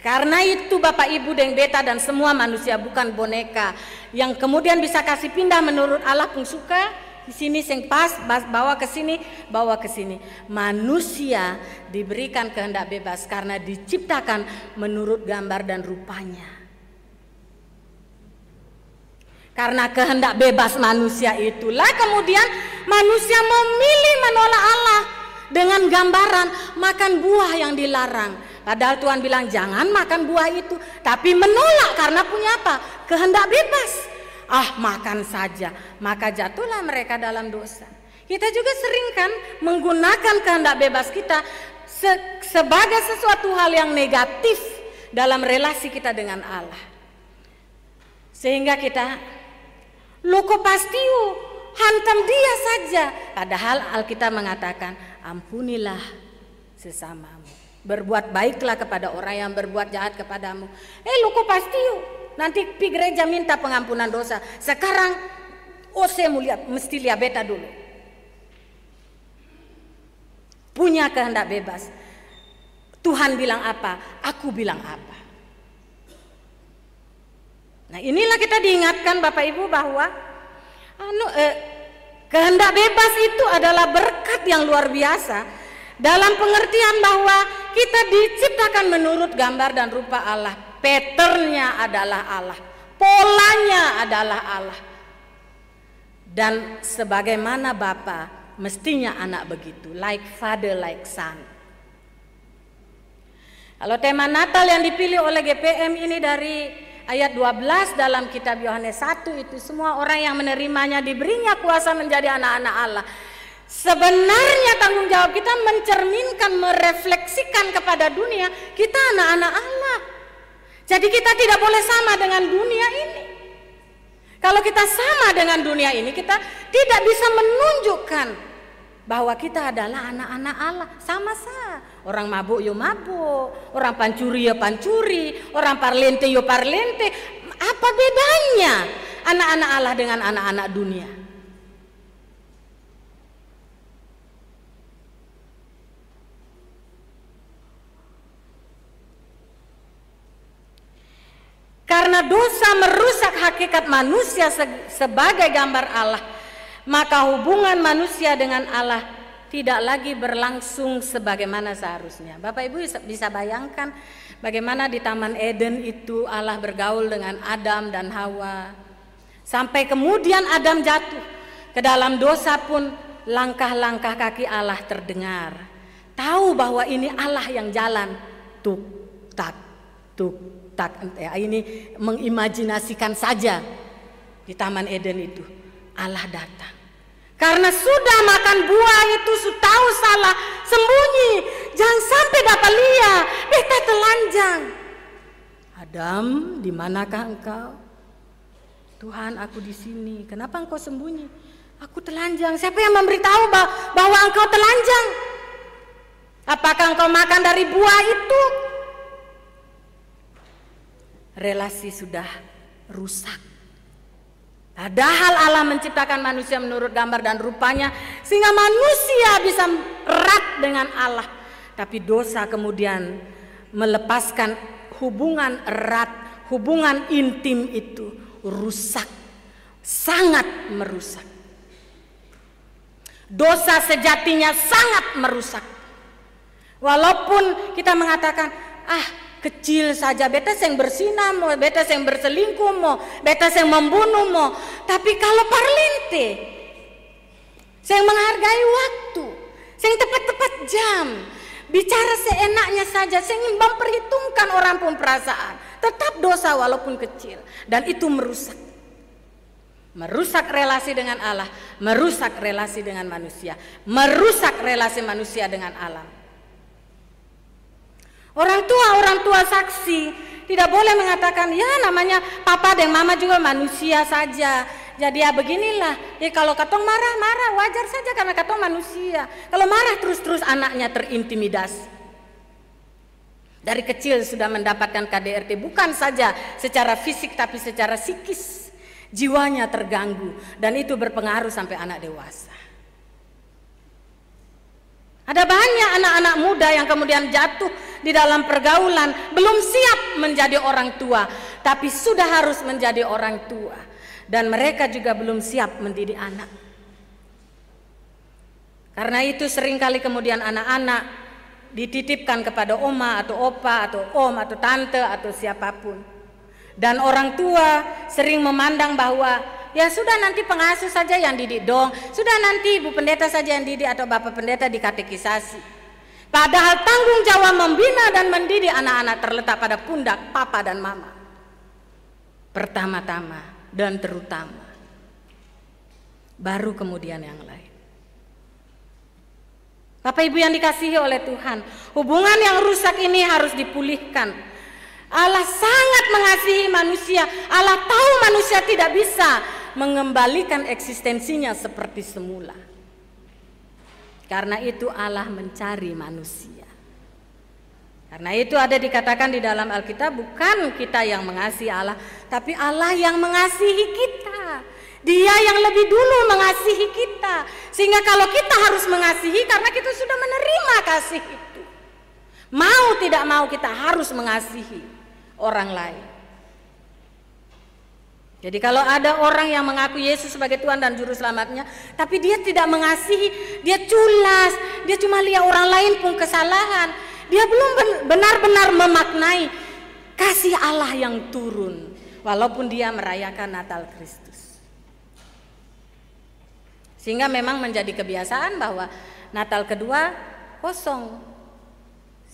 Karena itu Bapak Ibu dan beta dan semua manusia bukan boneka yang kemudian bisa kasih pindah menurut Allah pun suka, di sini sing pas, bawa ke sini, bawa ke sini. Manusia diberikan kehendak bebas karena diciptakan menurut gambar dan rupanya. Karena kehendak bebas manusia itulah kemudian manusia memilih menolak Allah dengan gambaran makan buah yang dilarang. Padahal Tuhan bilang jangan makan buah itu, tapi menolak karena punya apa? Kehendak bebas. Makan saja, maka jatuhlah mereka dalam dosa. Kita juga sering kan menggunakan kehendak bebas kita sebagai sesuatu hal yang negatif dalam relasi kita dengan Allah. Sehingga kita, "Loh kok pasti hantam dia saja." Padahal Alkitab mengatakan, ampunilah sesamamu, berbuat baiklah kepada orang yang berbuat jahat kepadamu. Loh kok pasti nanti pi gereja minta pengampunan dosa. Sekarang saya mesti lihat beta dulu. Punya kehendak bebas. Tuhan bilang apa, aku bilang apa. Nah, inilah kita diingatkan Bapak Ibu bahwa kehendak bebas itu adalah berkat yang luar biasa, dalam pengertian bahwa kita diciptakan menurut gambar dan rupa Allah. Patternnya adalah Allah, polanya adalah Allah. Dan sebagaimana Bapa, mestinya anak begitu, like father, like son. Kalau tema Natal yang dipilih oleh GPM ini dari ayat 12 dalam kitab Yohanes 1 itu, semua orang yang menerimanya diberinya kuasa menjadi anak-anak Allah. Sebenarnya tanggung jawab kita mencerminkan, merefleksikan kepada dunia, kita anak-anak Allah. Jadi kita tidak boleh sama dengan dunia ini. Kalau kita sama dengan dunia ini, kita tidak bisa menunjukkan bahwa kita adalah anak-anak Allah. Sama-sama. Orang mabuk yo mabuk, orang pancuri yo pancuri, orang parlente yo parlente. Apa bedanya anak-anak Allah dengan anak-anak dunia? Karena dosa merusak hakikat manusia sebagai gambar Allah, maka hubungan manusia dengan Allah tidak lagi berlangsung sebagaimana seharusnya. Bapak Ibu bisa bayangkan bagaimana di Taman Eden itu Allah bergaul dengan Adam dan Hawa. Sampai kemudian Adam jatuh ke dalam dosa pun langkah-langkah kaki Allah terdengar. Tahu bahwa ini Allah yang jalan. Tuk tak, tuk tak. Ini mengimajinasikan saja di Taman Eden itu. Allah datang. Karena sudah makan buah itu, tahu salah, sembunyi, jangan sampai dapat lihat, beta telanjang. Adam, di manakah engkau? Tuhan, aku di sini. Kenapa engkau sembunyi? Aku telanjang. Siapa yang memberitahu bahwa engkau telanjang? Apakah engkau makan dari buah itu? Relasi sudah rusak. Padahal Allah menciptakan manusia menurut gambar dan rupanya, sehingga manusia bisa erat dengan Allah. Tapi dosa kemudian melepaskan hubungan erat, hubungan intim itu rusak, sangat merusak. Dosa sejatinya sangat merusak. Walaupun kita mengatakan, kecil saja, beta yang bersinah mo, beta yang berselingkuh mo, beta yang membunuh mo. Tapi kalau parlente, saya menghargai waktu, saya tepat-tepat jam, bicara seenaknya saja, saya ingin memperhitungkan orang pun perasaan, tetap dosa walaupun kecil. Dan itu merusak. Merusak relasi dengan Allah, merusak relasi dengan manusia, merusak relasi manusia dengan alam. Orang tua saksi tidak boleh mengatakan, ya namanya papa dan mama juga manusia saja. Jadi ya beginilah, ya kalau katong marah wajar saja karena katong manusia. Kalau marah terus anaknya terintimidasi. Dari kecil sudah mendapatkan KDRT, bukan saja secara fisik tapi secara psikis. Jiwanya terganggu dan itu berpengaruh sampai anak dewasa. Ada banyak anak-anak muda yang kemudian jatuh di dalam pergaulan, belum siap menjadi orang tua, tapi sudah harus menjadi orang tua. Dan mereka juga belum siap mendidik anak. Karena itu seringkali kemudian anak-anak dititipkan kepada oma atau opa atau om atau tante atau siapapun. Dan orang tua sering memandang bahwa ya sudah nanti pengasuh saja yang didik dong, sudah nanti ibu pendeta saja yang didik atau bapak pendeta dikatekisasi. Padahal tanggung jawab membina dan mendidik anak-anak terletak pada pundak papa dan mama. Pertama-tama dan terutama. Baru kemudian yang lain. Bapak Ibu yang dikasihi oleh Tuhan, hubungan yang rusak ini harus dipulihkan. Allah sangat mengasihi manusia. Allah tahu manusia tidak bisa mengembalikan eksistensinya seperti semula. Karena itu Allah mencari manusia. Karena itu ada dikatakan di dalam Alkitab, bukan kita yang mengasihi Allah, tapi Allah yang mengasihi kita. Dia yang lebih dulu mengasihi kita. Sehingga kalau kita harus mengasihi karena kita sudah menerima kasih itu. Mau tidak mau kita harus mengasihi orang lain. Jadi kalau ada orang yang mengaku Yesus sebagai Tuhan dan Juru Selamatnya, tapi dia tidak mengasihi, dia culas, dia cuma lihat orang lain pun kesalahan, dia belum benar-benar memaknai kasih Allah yang turun, walaupun dia merayakan Natal Kristus. Sehingga memang menjadi kebiasaan bahwa Natal kedua kosong.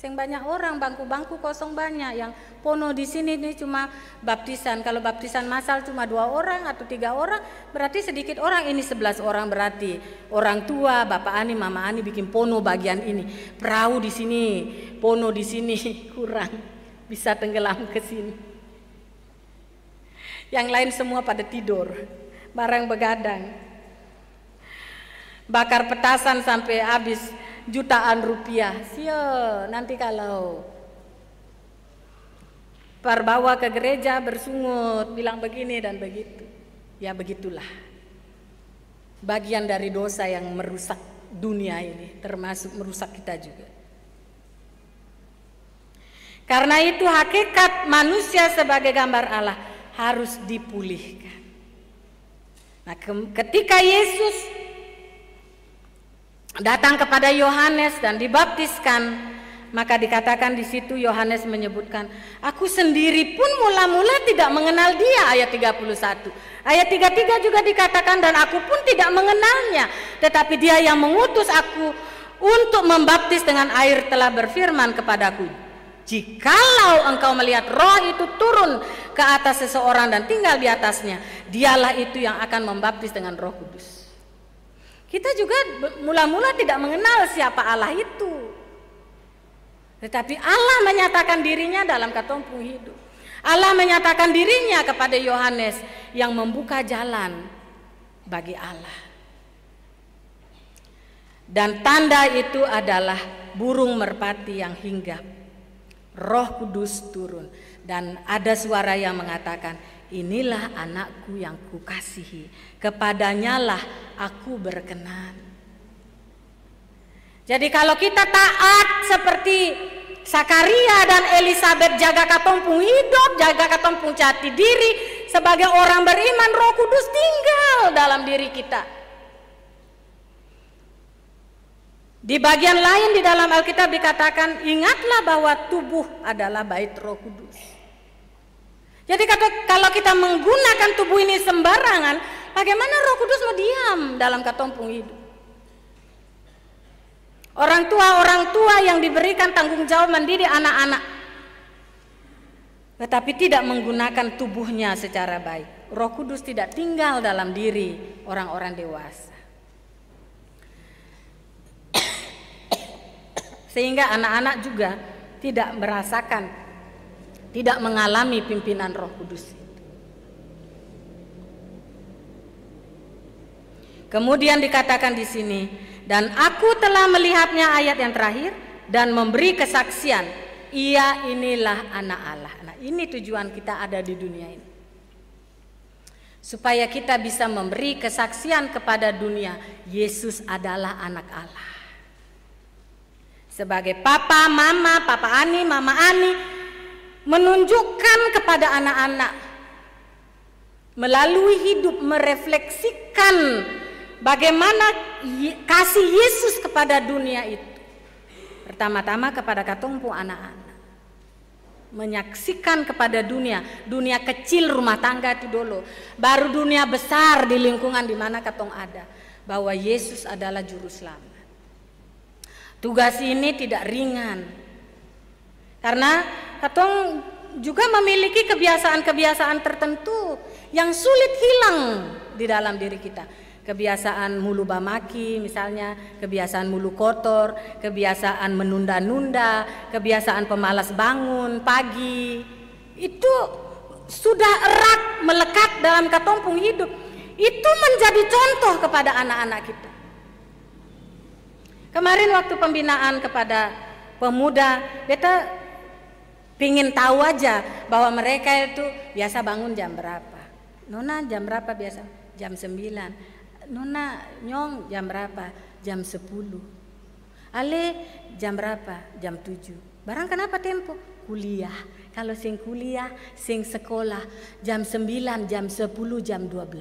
Yang banyak orang, bangku-bangku kosong banyak. Yang pono di sini ini cuma baptisan. Kalau baptisan massal cuma 2 orang atau 3 orang, berarti sedikit orang. Ini 11 orang berarti. Orang tua, Bapak Ani, Mama Ani bikin pono bagian ini. Perahu di sini, pono di sini kurang. Bisa tenggelam ke sini. Yang lain semua pada tidur, barang begadang. Bakar petasan sampai habis jutaan rupiah. Nanti kalau perbawa ke gereja bersungut bilang begini dan begitu. Ya begitulah. Bagian dari dosa yang merusak dunia ini, termasuk merusak kita juga. Karena itu hakikat manusia sebagai gambar Allah harus dipulihkan. Nah, ketika Yesus datang kepada Yohanes dan dibaptiskan, maka dikatakan di situ Yohanes menyebutkan, aku sendiri pun mula-mula tidak mengenal dia, ayat 31. Ayat 33 juga dikatakan, dan aku pun tidak mengenalnya, tetapi dia yang mengutus aku untuk membaptis dengan air telah berfirman kepadaku, jikalau engkau melihat roh itu turun ke atas seseorang dan tinggal di atasnya, dialah itu yang akan membaptis dengan Roh Kudus. Kita juga mula-mula tidak mengenal siapa Allah itu. Tetapi Allah menyatakan dirinya dalam katompung hidup. Allah menyatakan dirinya kepada Yohanes yang membuka jalan bagi Allah. Dan tanda itu adalah burung merpati yang hinggap. Roh Kudus turun. Dan ada suara yang mengatakan, inilah anakku yang kukasihi, kepadanya lah aku berkenan. Jadi kalau kita taat seperti Sakaria dan Elisabet, jaga katompung hidup, jaga katompung jati diri, sebagai orang beriman, Roh Kudus tinggal dalam diri kita. Di bagian lain di dalam Alkitab dikatakan, ingatlah bahwa tubuh adalah bait Roh Kudus. Jadi kalau kita menggunakan tubuh ini sembarangan, bagaimana Roh Kudus mau diam dalam katompung hidup? Orang tua yang diberikan tanggung jawab mendidik anak-anak, tetapi tidak menggunakan tubuhnya secara baik. Roh Kudus tidak tinggal dalam diri orang-orang dewasa. Sehingga anak-anak juga tidak merasakan, tidak mengalami pimpinan Roh Kudus itu. Kemudian dikatakan di sini, dan aku telah melihatnya, ayat yang terakhir, dan memberi kesaksian, ia inilah anak Allah. Nah, ini tujuan kita ada di dunia ini. Supaya kita bisa memberi kesaksian kepada dunia, Yesus adalah anak Allah. Sebagai papa, mama, papa Ani, mama Ani, menunjukkan kepada anak-anak melalui hidup, merefleksikan bagaimana kasih Yesus kepada dunia itu. Pertama-tama kepada katompung anak-anak, menyaksikan kepada dunia kecil rumah tangga itu dulu, baru dunia besar di lingkungan di mana katong ada, bahwa Yesus adalah juru selamat. Tugas ini tidak ringan, karena katong juga memiliki kebiasaan-kebiasaan tertentu yang sulit hilang di dalam diri kita. Kebiasaan mulu bamaki misalnya, kebiasaan mulu kotor, kebiasaan menunda-nunda, kebiasaan pemalas bangun pagi, itu sudah erat melekat dalam katompung hidup. Itu menjadi contoh kepada anak-anak kita. Kemarin waktu pembinaan kepada pemuda, kita pingin tahu aja bahwa mereka itu biasa bangun jam berapa. Nona jam berapa biasa? Jam 9. Nona Nyong jam berapa? Jam 10. Ale jam berapa? Jam 7. Barang kenapa tempo? Kuliah. Kalau sing kuliah, sing sekolah jam 9, jam 10, jam 12.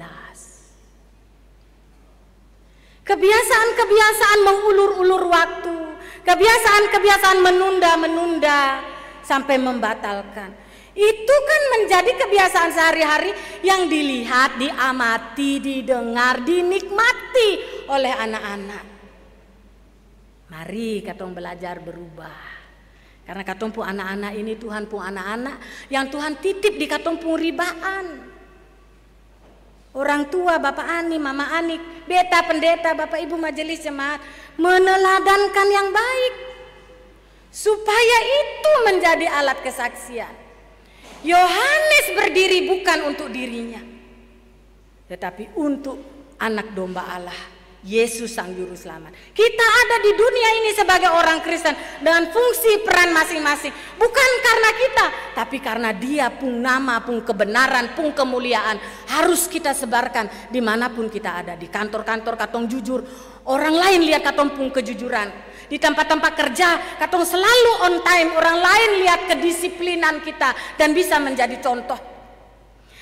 Kebiasaan-kebiasaan mengulur-ulur waktu, kebiasaan-kebiasaan menunda-menunda sampai membatalkan. Itu kan menjadi kebiasaan sehari-hari yang dilihat, diamati, didengar, dinikmati oleh anak-anak. Mari katong belajar berubah. Karena katong pun anak-anak ini Tuhan pun anak-anak yang Tuhan titip di katong pun ribaan. Orang tua, Bapak Ani, Mama Ani, beta pendeta, Bapak Ibu majelis jemaat meneladankan yang baik supaya itu menjadi alat kesaksian. Yohanes berdiri bukan untuk dirinya, tetapi untuk anak domba Allah, Yesus Sang Juru Selamat. Kita ada di dunia ini sebagai orang Kristen dengan fungsi peran masing-masing. Bukan karena kita, tapi karena Dia pun nama, pun kebenaran, pun kemuliaan harus kita sebarkan dimanapun kita ada. Di kantor-kantor katong jujur, orang lain lihat katong pun kejujuran. Di tempat-tempat kerja katong selalu on time, orang lain lihat kedisiplinan kita dan bisa menjadi contoh.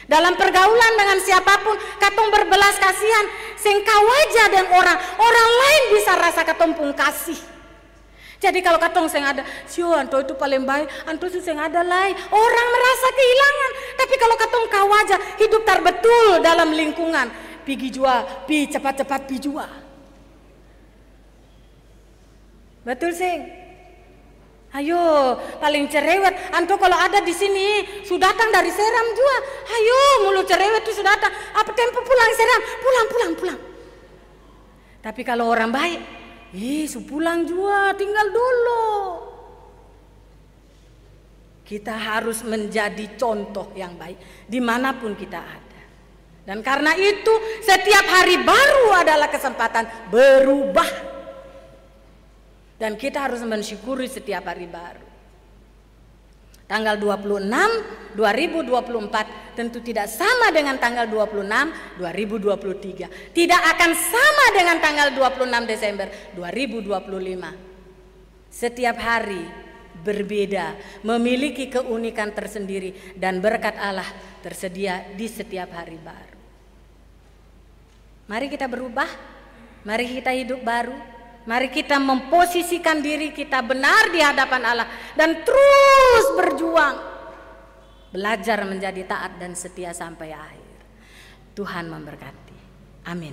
Dalam pergaulan dengan siapapun katong berbelas kasihan, sengkau aja dan orang lain bisa rasa katong pun kasih. Jadi kalau katong seng ada, sio anto itu paling baik, anto itu seng ada lain, orang merasa kehilangan. Tapi kalau katong kau aja hidup terbetul dalam lingkungan, pigi jua, pi cepat-cepat pi jua. Betul sing? Ayo, paling cerewet. Anto kalau ada di sini, sudah datang dari Seram juga. Ayo, mulut cerewet itu sudah datang. Apa tempo pulang Seram? Pulang. Tapi kalau orang baik, pulang juga, tinggal dulu. Kita harus menjadi contoh yang baik dimanapun kita ada. Dan karena itu, setiap hari baru adalah kesempatan berubah. Dan kita harus mensyukuri setiap hari baru. Tanggal 26 2024 tentu tidak sama dengan tanggal 26 2023. Tidak akan sama dengan tanggal 26 Desember 2025. Setiap hari berbeda, memiliki keunikan tersendiri dan berkat Allah tersedia di setiap hari baru. Mari kita berubah, mari kita hidup baru. Mari kita memposisikan diri kita benar di hadapan Allah dan terus berjuang. Belajar menjadi taat dan setia sampai akhir. Tuhan memberkati. Amin.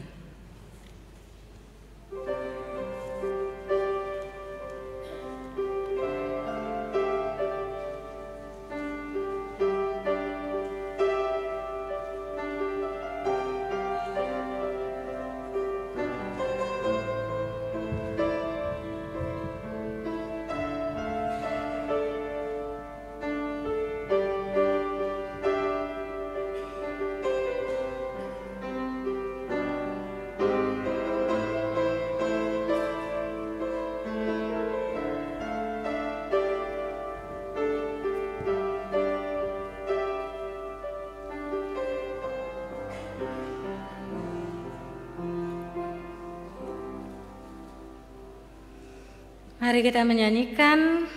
Mari kita menyanyikan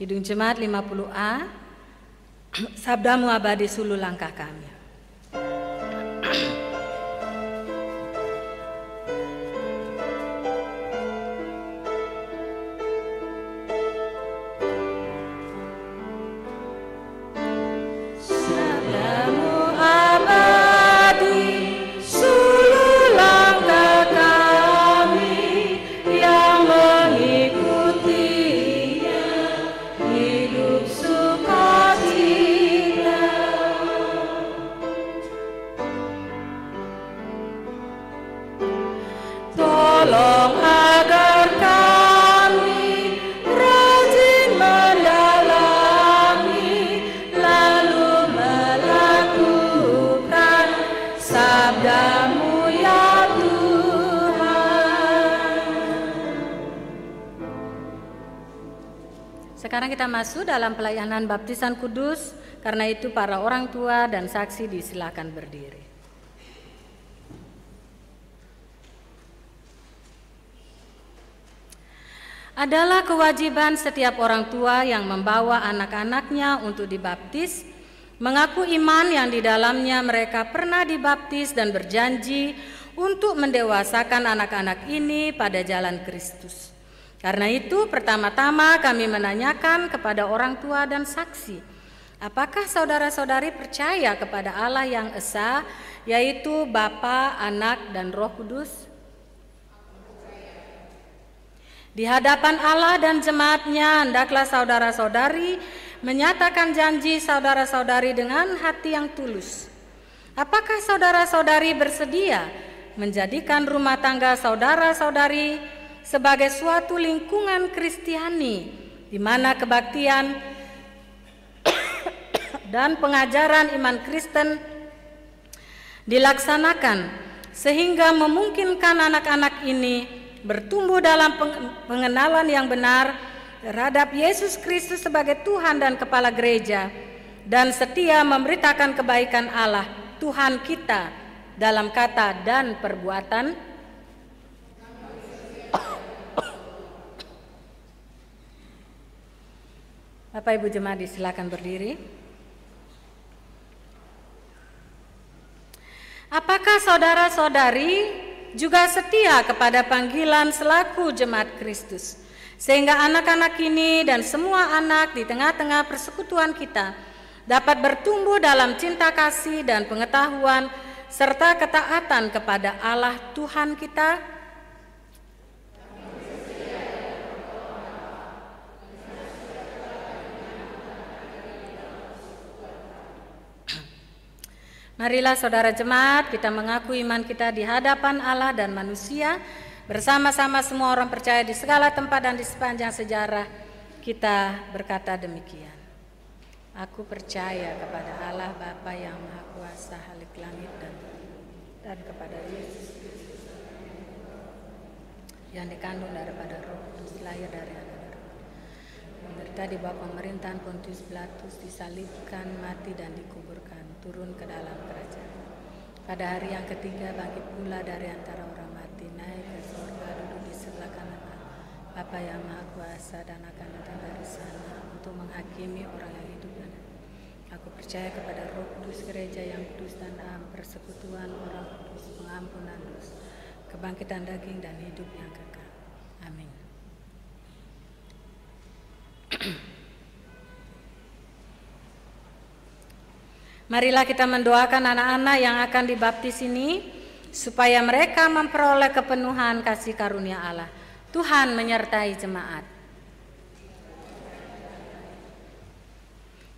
Kidung Jemaat 50A, Sabdamu Abadi Sulu Langkah Kami. La sekarang kita masuk dalam pelayanan baptisan kudus. Karena itu para orang tua dan saksi disilakan berdiri. Adalah kewajiban setiap orang tua yang membawa anak-anaknya untuk dibaptis, mengaku iman yang di dalamnya mereka pernah dibaptis dan berjanji untuk mendewasakan anak-anak ini pada jalan Kristus. Karena itu pertama-tama kami menanyakan kepada orang tua dan saksi, apakah saudara-saudari percaya kepada Allah yang Esa, yaitu Bapa, Anak, dan Roh Kudus? Di hadapan Allah dan jemaatnya, hendaklah saudara-saudari menyatakan janji saudara-saudari dengan hati yang tulus. Apakah saudara-saudari bersedia menjadikan rumah tangga saudara-saudari sebagai suatu lingkungan Kristiani di mana kebaktian dan pengajaran iman Kristen dilaksanakan sehingga memungkinkan anak-anak ini bertumbuh dalam pengenalan yang benar terhadap Yesus Kristus sebagai Tuhan dan Kepala Gereja dan setia memberitakan kebaikan Allah Tuhan kita dalam kata dan perbuatan? Bapak Ibu jemaat silakan berdiri. Apakah saudara-saudari juga setia kepada panggilan selaku jemaat Kristus, sehingga anak-anak ini dan semua anak di tengah-tengah persekutuan kita dapat bertumbuh dalam cinta kasih dan pengetahuan serta ketaatan kepada Allah Tuhan kita? Marilah saudara jemaat, kita mengaku iman kita di hadapan Allah dan manusia, bersama-sama semua orang percaya di segala tempat dan di sepanjang sejarah. Kita berkata demikian. Aku percaya kepada Allah Bapa yang Maha Kuasa, Halik langit dan kepada Yesus yang dikandung daripada Roh Kudus, lahir dari anak darah, menderita di bawah pemerintahan Pontius Pilatus, disalibkan, mati dan dikuburkan, turun ke dalam kerajaan. Pada hari yang ketiga bangkit pula dari antara orang mati, naik ke surga, duduk di sebelah kanan Bapa yang Maha Kuasa, dan akan datang dari sana untuk menghakimi orang yang hidup dan mati. Aku percaya kepada Roh Kudus, gereja yang kudus dan am, persekutuan orang kudus, pengampunan dosa, kebangkitan daging dan hidup yang kekal. Amin. Marilah kita mendoakan anak-anak yang akan dibaptis ini supaya mereka memperoleh kepenuhan kasih karunia Allah. Tuhan menyertai jemaat.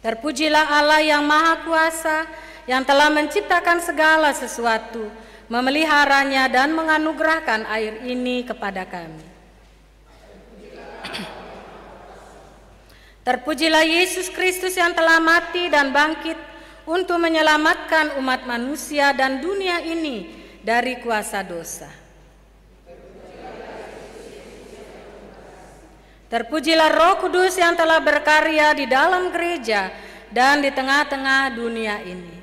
Terpujilah Allah yang Maha Kuasa, yang telah menciptakan segala sesuatu, memeliharanya dan menganugerahkan air ini kepada kami. Terpujilah Yesus Kristus yang telah mati dan bangkit untuk menyelamatkan umat manusia dan dunia ini dari kuasa dosa. Terpujilah Roh Kudus yang telah berkarya di dalam gereja dan di tengah-tengah dunia ini.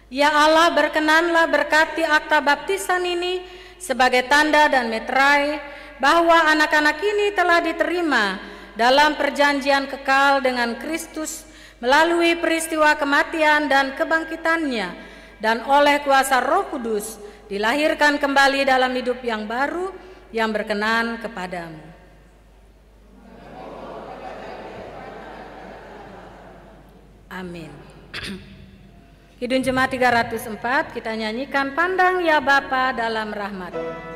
Ya Allah, berkenanlah berkati akta baptisan ini sebagai tanda dan meterai bahwa anak-anak ini telah diterima dalam perjanjian kekal dengan Kristus melalui peristiwa kematian dan kebangkitannya, dan oleh kuasa Roh Kudus dilahirkan kembali dalam hidup yang baru yang berkenan kepadamu. Amin. Kidung Jemaat 304, kita nyanyikan Pandang Ya Bapa dalam Rahmat-Mu.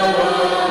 Bawa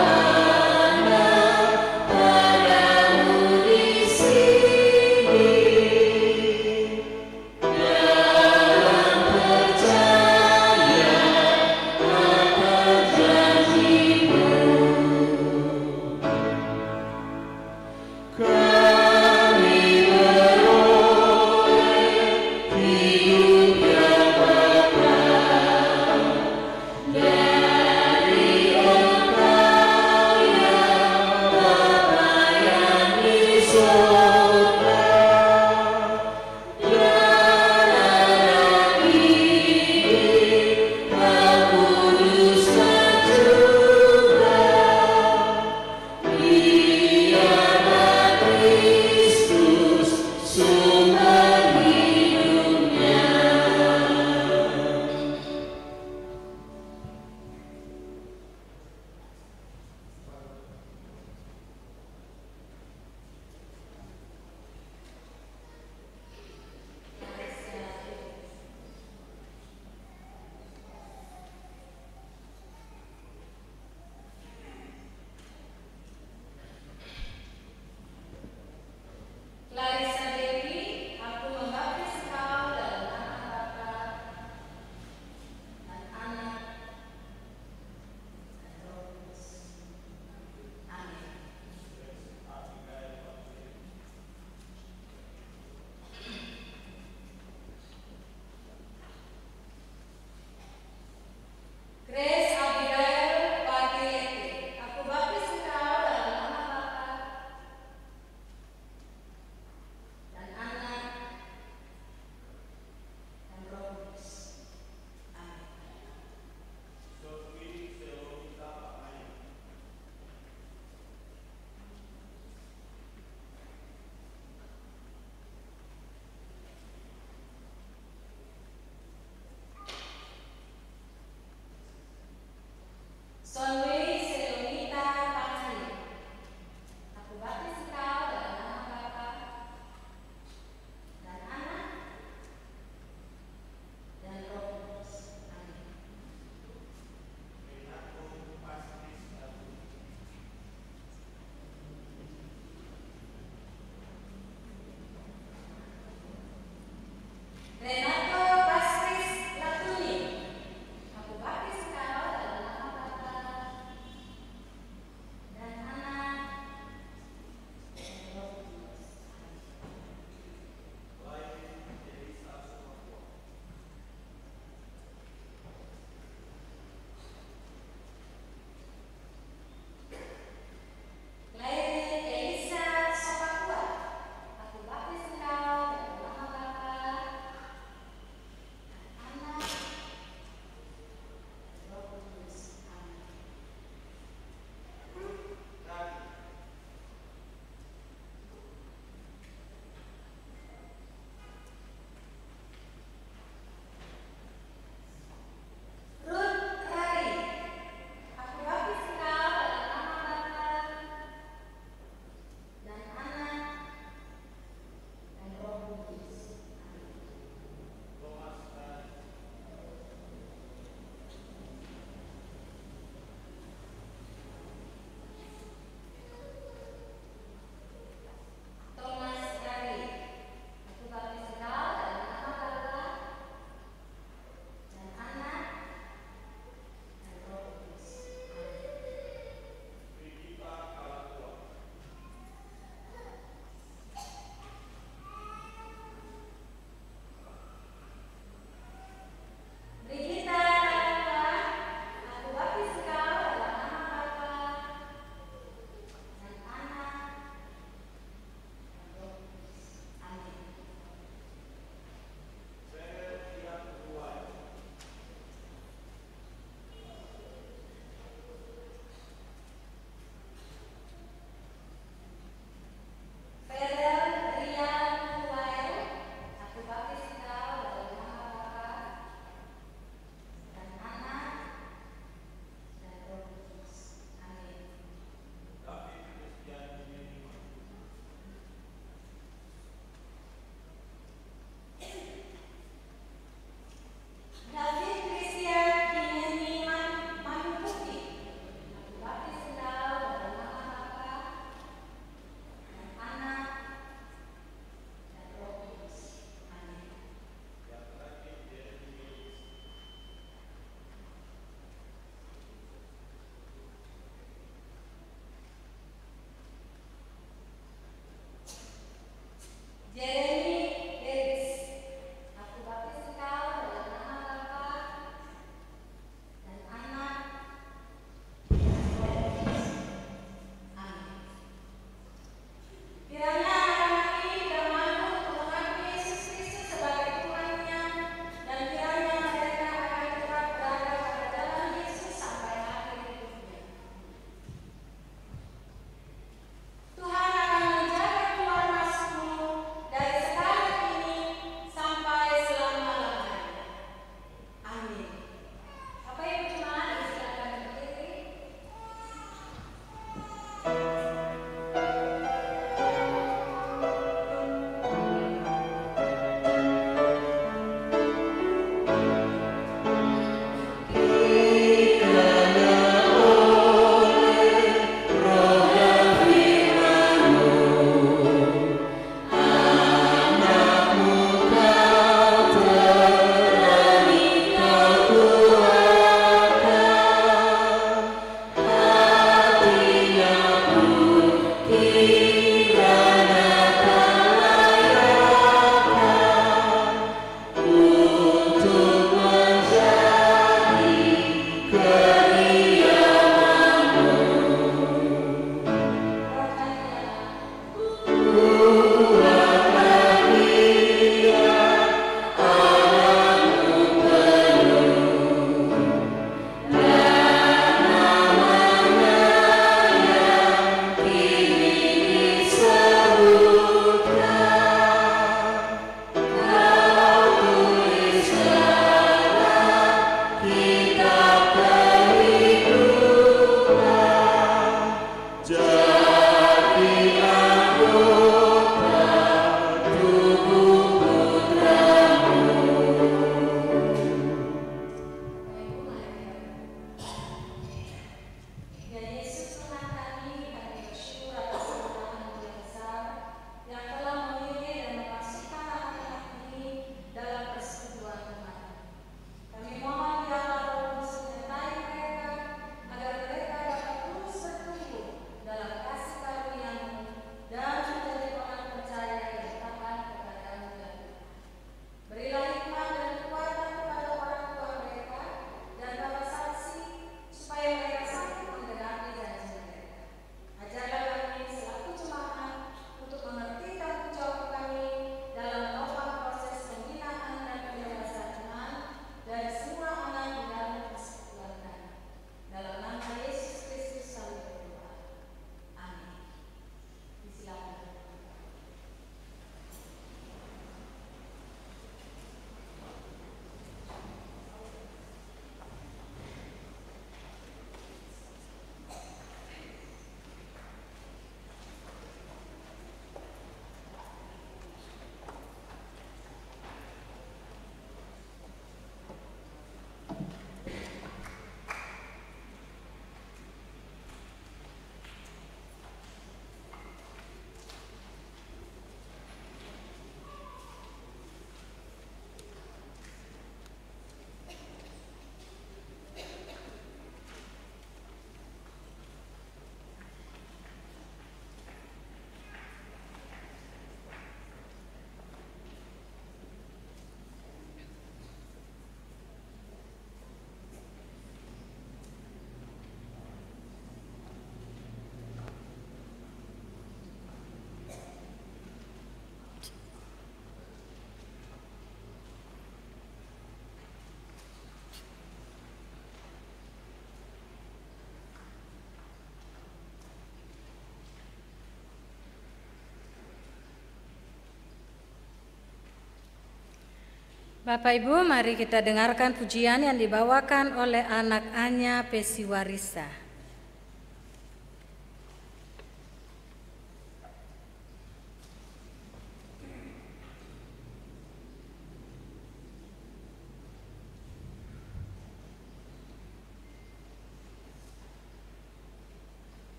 Bapak Ibu, mari kita dengarkan pujian yang dibawakan oleh anak Anya Pesiwarisa.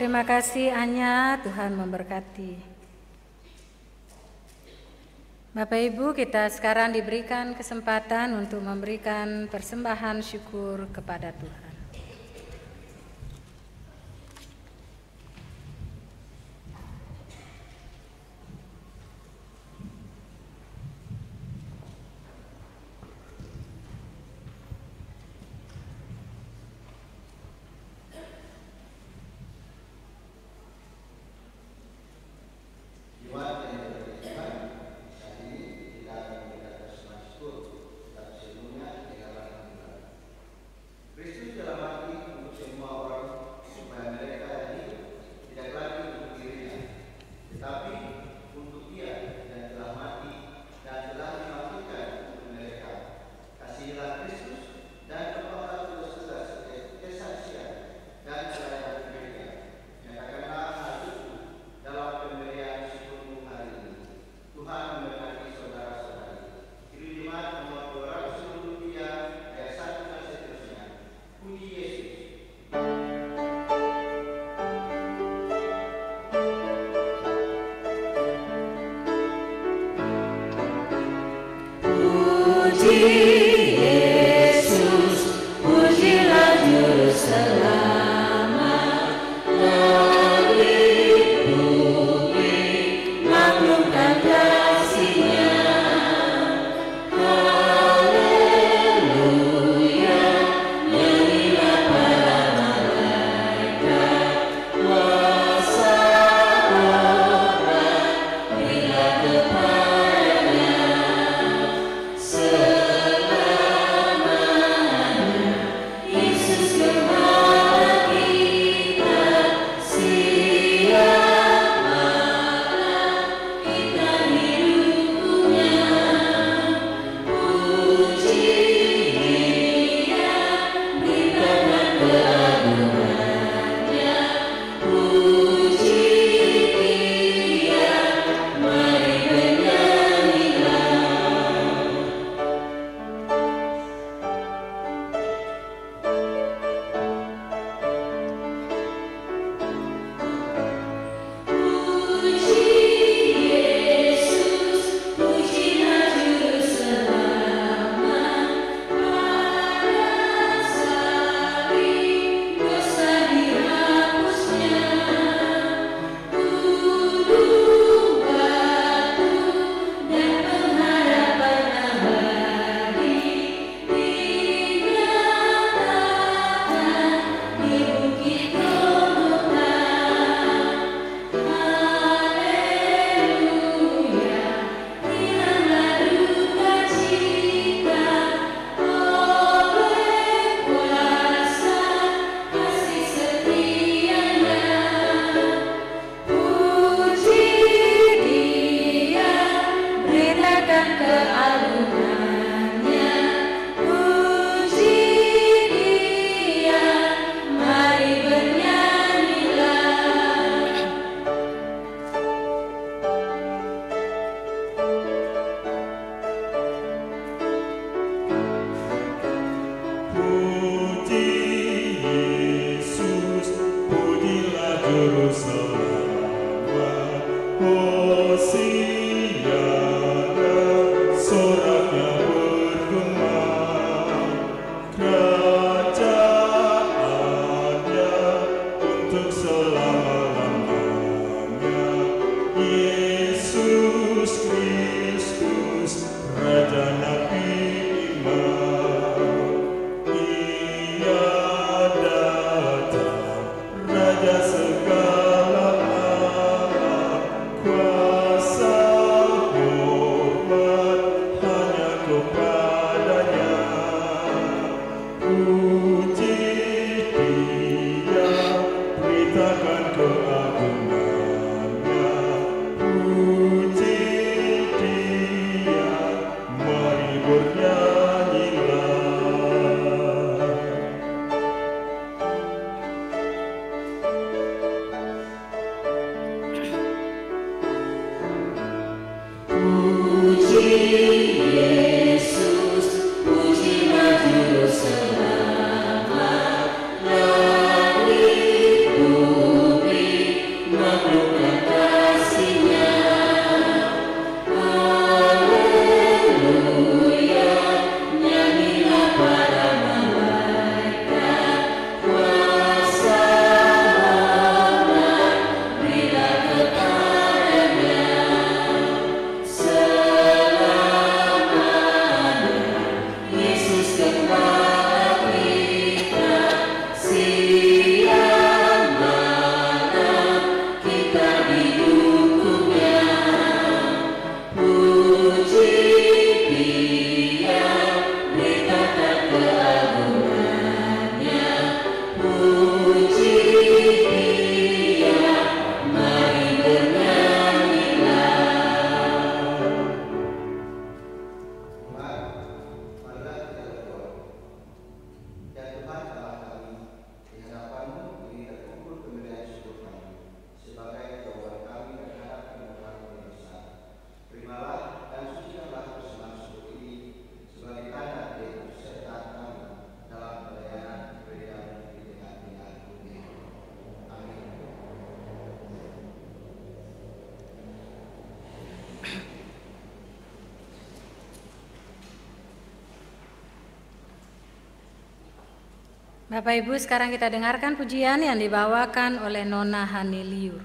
Terima kasih Anya, Tuhan memberkati. Bapak Ibu, kita sekarang diberikan kesempatan untuk memberikan persembahan syukur kepada Tuhan. Selamat Bapak Ibu, sekarang kita dengarkan pujian yang dibawakan oleh Nona Hani Liur.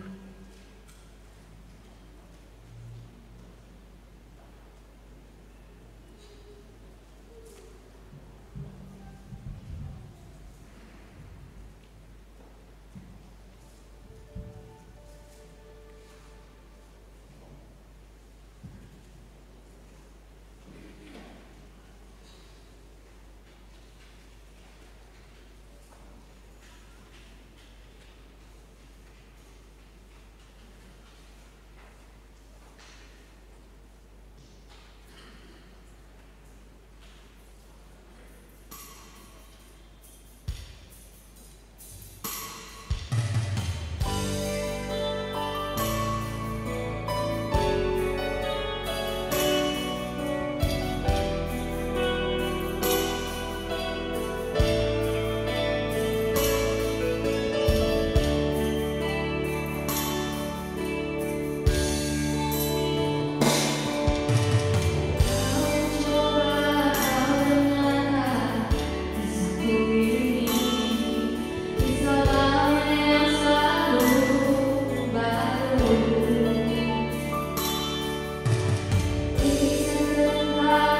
Selamatlah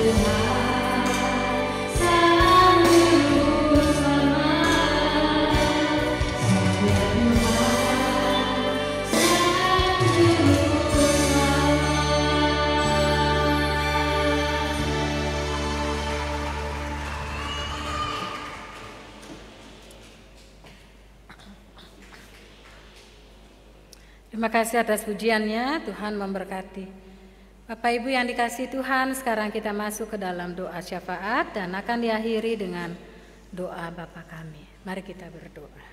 Terima kasih atas pujiannya, Tuhan memberkati. Bapak Ibu yang dikasihi Tuhan, sekarang kita masuk ke dalam doa syafaat dan akan diakhiri dengan doa Bapa kami. Mari kita berdoa.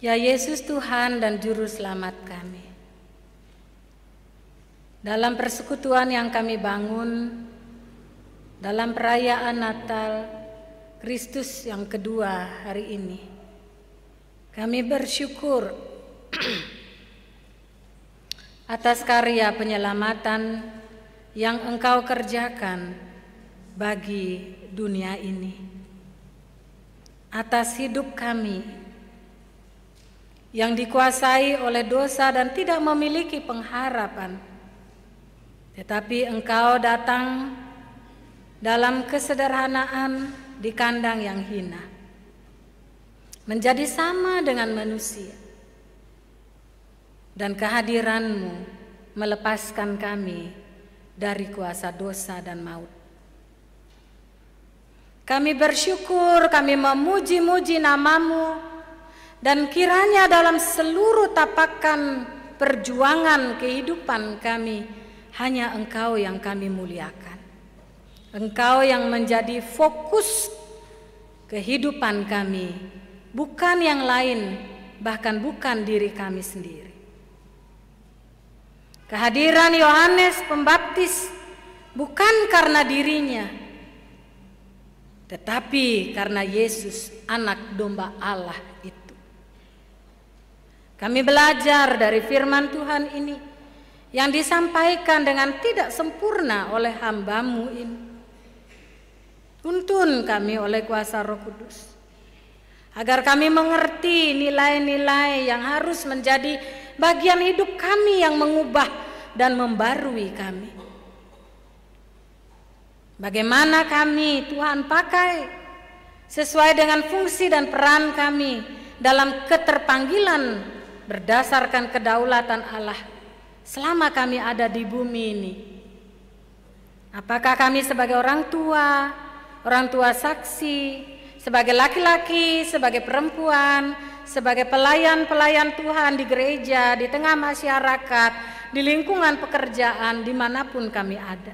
Ya Yesus Tuhan dan Juru Selamat kami, dalam persekutuan yang kami bangun, dalam perayaan Natal Kristus yang kedua hari ini, kami bersyukur atas karya penyelamatan yang Engkau kerjakan bagi dunia ini, atas hidup kami yang dikuasai oleh dosa dan tidak memiliki pengharapan, tetapi Engkau datang dalam kesederhanaan di kandang yang hina, menjadi sama dengan manusia, dan kehadiran-Mu melepaskan kami dari kuasa dosa dan maut. Kami bersyukur, kami memuji-muji nama-Mu, dan kiranya dalam seluruh tapakan perjuangan kehidupan kami, hanya Engkau yang kami muliakan. Engkau yang menjadi fokus kehidupan kami, bukan yang lain, bahkan bukan diri kami sendiri. Kehadiran Yohanes Pembaptis bukan karena dirinya, tetapi karena Yesus, anak domba Allah itu. Kami belajar dari firman Tuhan ini yang disampaikan dengan tidak sempurna oleh hamba-Mu ini. Tuntun kami oleh kuasa Roh Kudus, agar kami mengerti nilai-nilai yang harus menjadi bagian hidup kami yang mengubah dan membarui kami. Bagaimana kami Tuhan pakai sesuai dengan fungsi dan peran kami dalam keterpanggilan berdasarkan kedaulatan Allah selama kami ada di bumi ini. Apakah kami sebagai orang tua saksi, sebagai laki-laki, sebagai perempuan, sebagai pelayan-pelayan Tuhan di gereja, di tengah masyarakat, di lingkungan pekerjaan, dimanapun kami ada.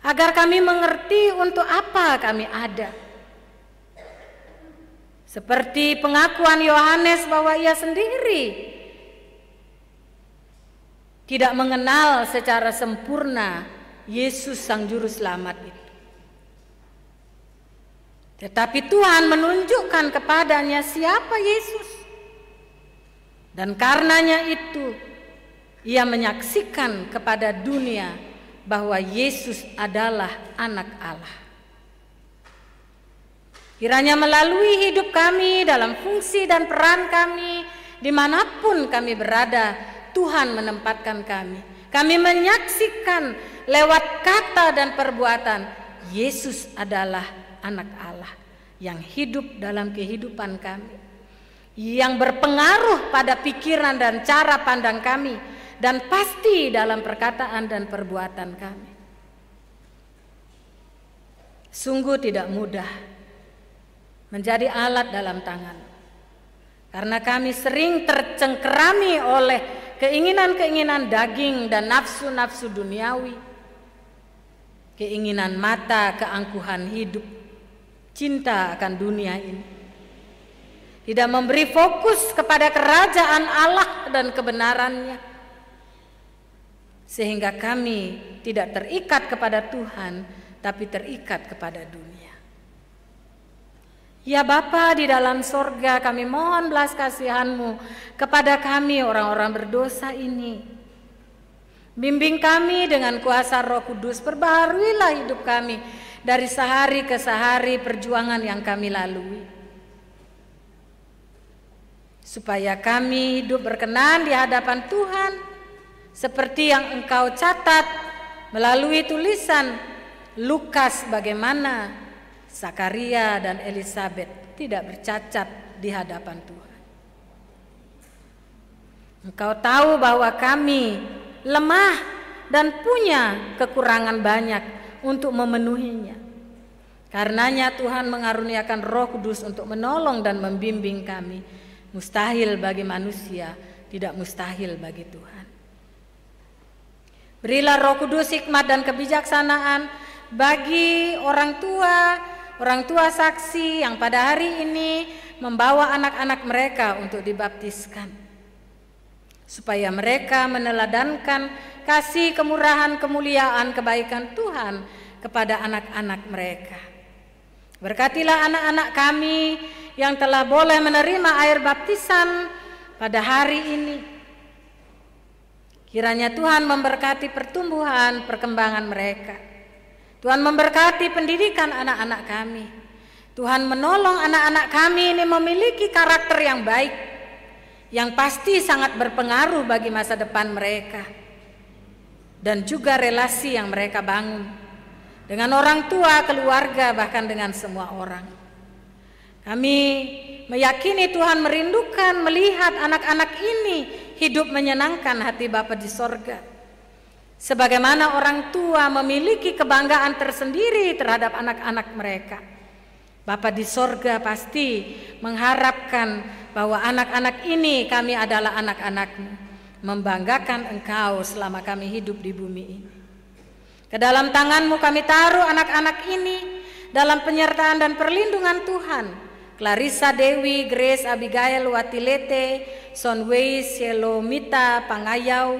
Agar kami mengerti untuk apa kami ada. Seperti pengakuan Yohanes bahwa ia sendiri tidak mengenal secara sempurna Yesus Sang Juru Selamat itu. Tetapi Tuhan menunjukkan kepadanya siapa Yesus. Dan karenanya itu ia menyaksikan kepada dunia bahwa Yesus adalah anak Allah. Kiranya melalui hidup kami, dalam fungsi dan peran kami, dimanapun kami berada, Tuhan menempatkan kami. Kami menyaksikan lewat kata dan perbuatan, Yesus adalah anak Allah yang hidup dalam kehidupan kami, yang berpengaruh pada pikiran dan cara pandang kami, dan pasti dalam perkataan dan perbuatan kami. Sungguh tidak mudah menjadi alat dalam tangan, karena kami sering tercengkerami oleh keinginan-keinginan daging dan nafsu-nafsu duniawi, keinginan mata, keangkuhan hidup, cinta akan dunia ini, tidak memberi fokus kepada kerajaan Allah dan kebenarannya, sehingga kami tidak terikat kepada Tuhan, tapi terikat kepada dunia. Ya Bapa di dalam sorga, kami mohon belas kasihan-Mu kepada kami orang-orang berdosa ini. Bimbing kami dengan kuasa Roh Kudus, perbaharuilah hidup kami dari sehari ke sehari perjuangan yang kami lalui, supaya kami hidup berkenan di hadapan Tuhan seperti yang Engkau catat melalui tulisan Lukas bagaimana Zakaria dan Elisabet tidak bercacat di hadapan Tuhan. Engkau tahu bahwa kami lemah dan punya kekurangan banyak untuk memenuhinya. Karenanya Tuhan mengaruniakan Roh Kudus untuk menolong dan membimbing kami. Mustahil bagi manusia, tidak mustahil bagi Tuhan. Berilah Roh Kudus hikmat dan kebijaksanaan bagi orang tua saksi yang pada hari ini membawa anak-anak mereka untuk dibaptiskan, supaya mereka meneladankan kasih, kemurahan, kemuliaan, kebaikan Tuhan kepada anak-anak mereka. Berkatilah anak-anak kami yang telah boleh menerima air baptisan pada hari ini. Kiranya Tuhan memberkati pertumbuhan, perkembangan mereka. Tuhan memberkati pendidikan anak-anak kami. Tuhan menolong anak-anak kami ini memiliki karakter yang baik, yang pasti sangat berpengaruh bagi masa depan mereka, dan juga relasi yang mereka bangun dengan orang tua, keluarga, bahkan dengan semua orang. Kami meyakini Tuhan merindukan melihat anak-anak ini hidup menyenangkan hati Bapa di sorga. Sebagaimana orang tua memiliki kebanggaan tersendiri terhadap anak-anak mereka, Bapa di sorga pasti mengharapkan bahwa anak-anak ini kami adalah anak-anak-Mu, membanggakan Engkau selama kami hidup di bumi ini. Ke dalam tangan-Mu kami taruh anak-anak ini dalam penyertaan dan perlindungan Tuhan. Clarissa Dewi, Grace Abigail Watilete, Sonwei Shelomita Pangayau,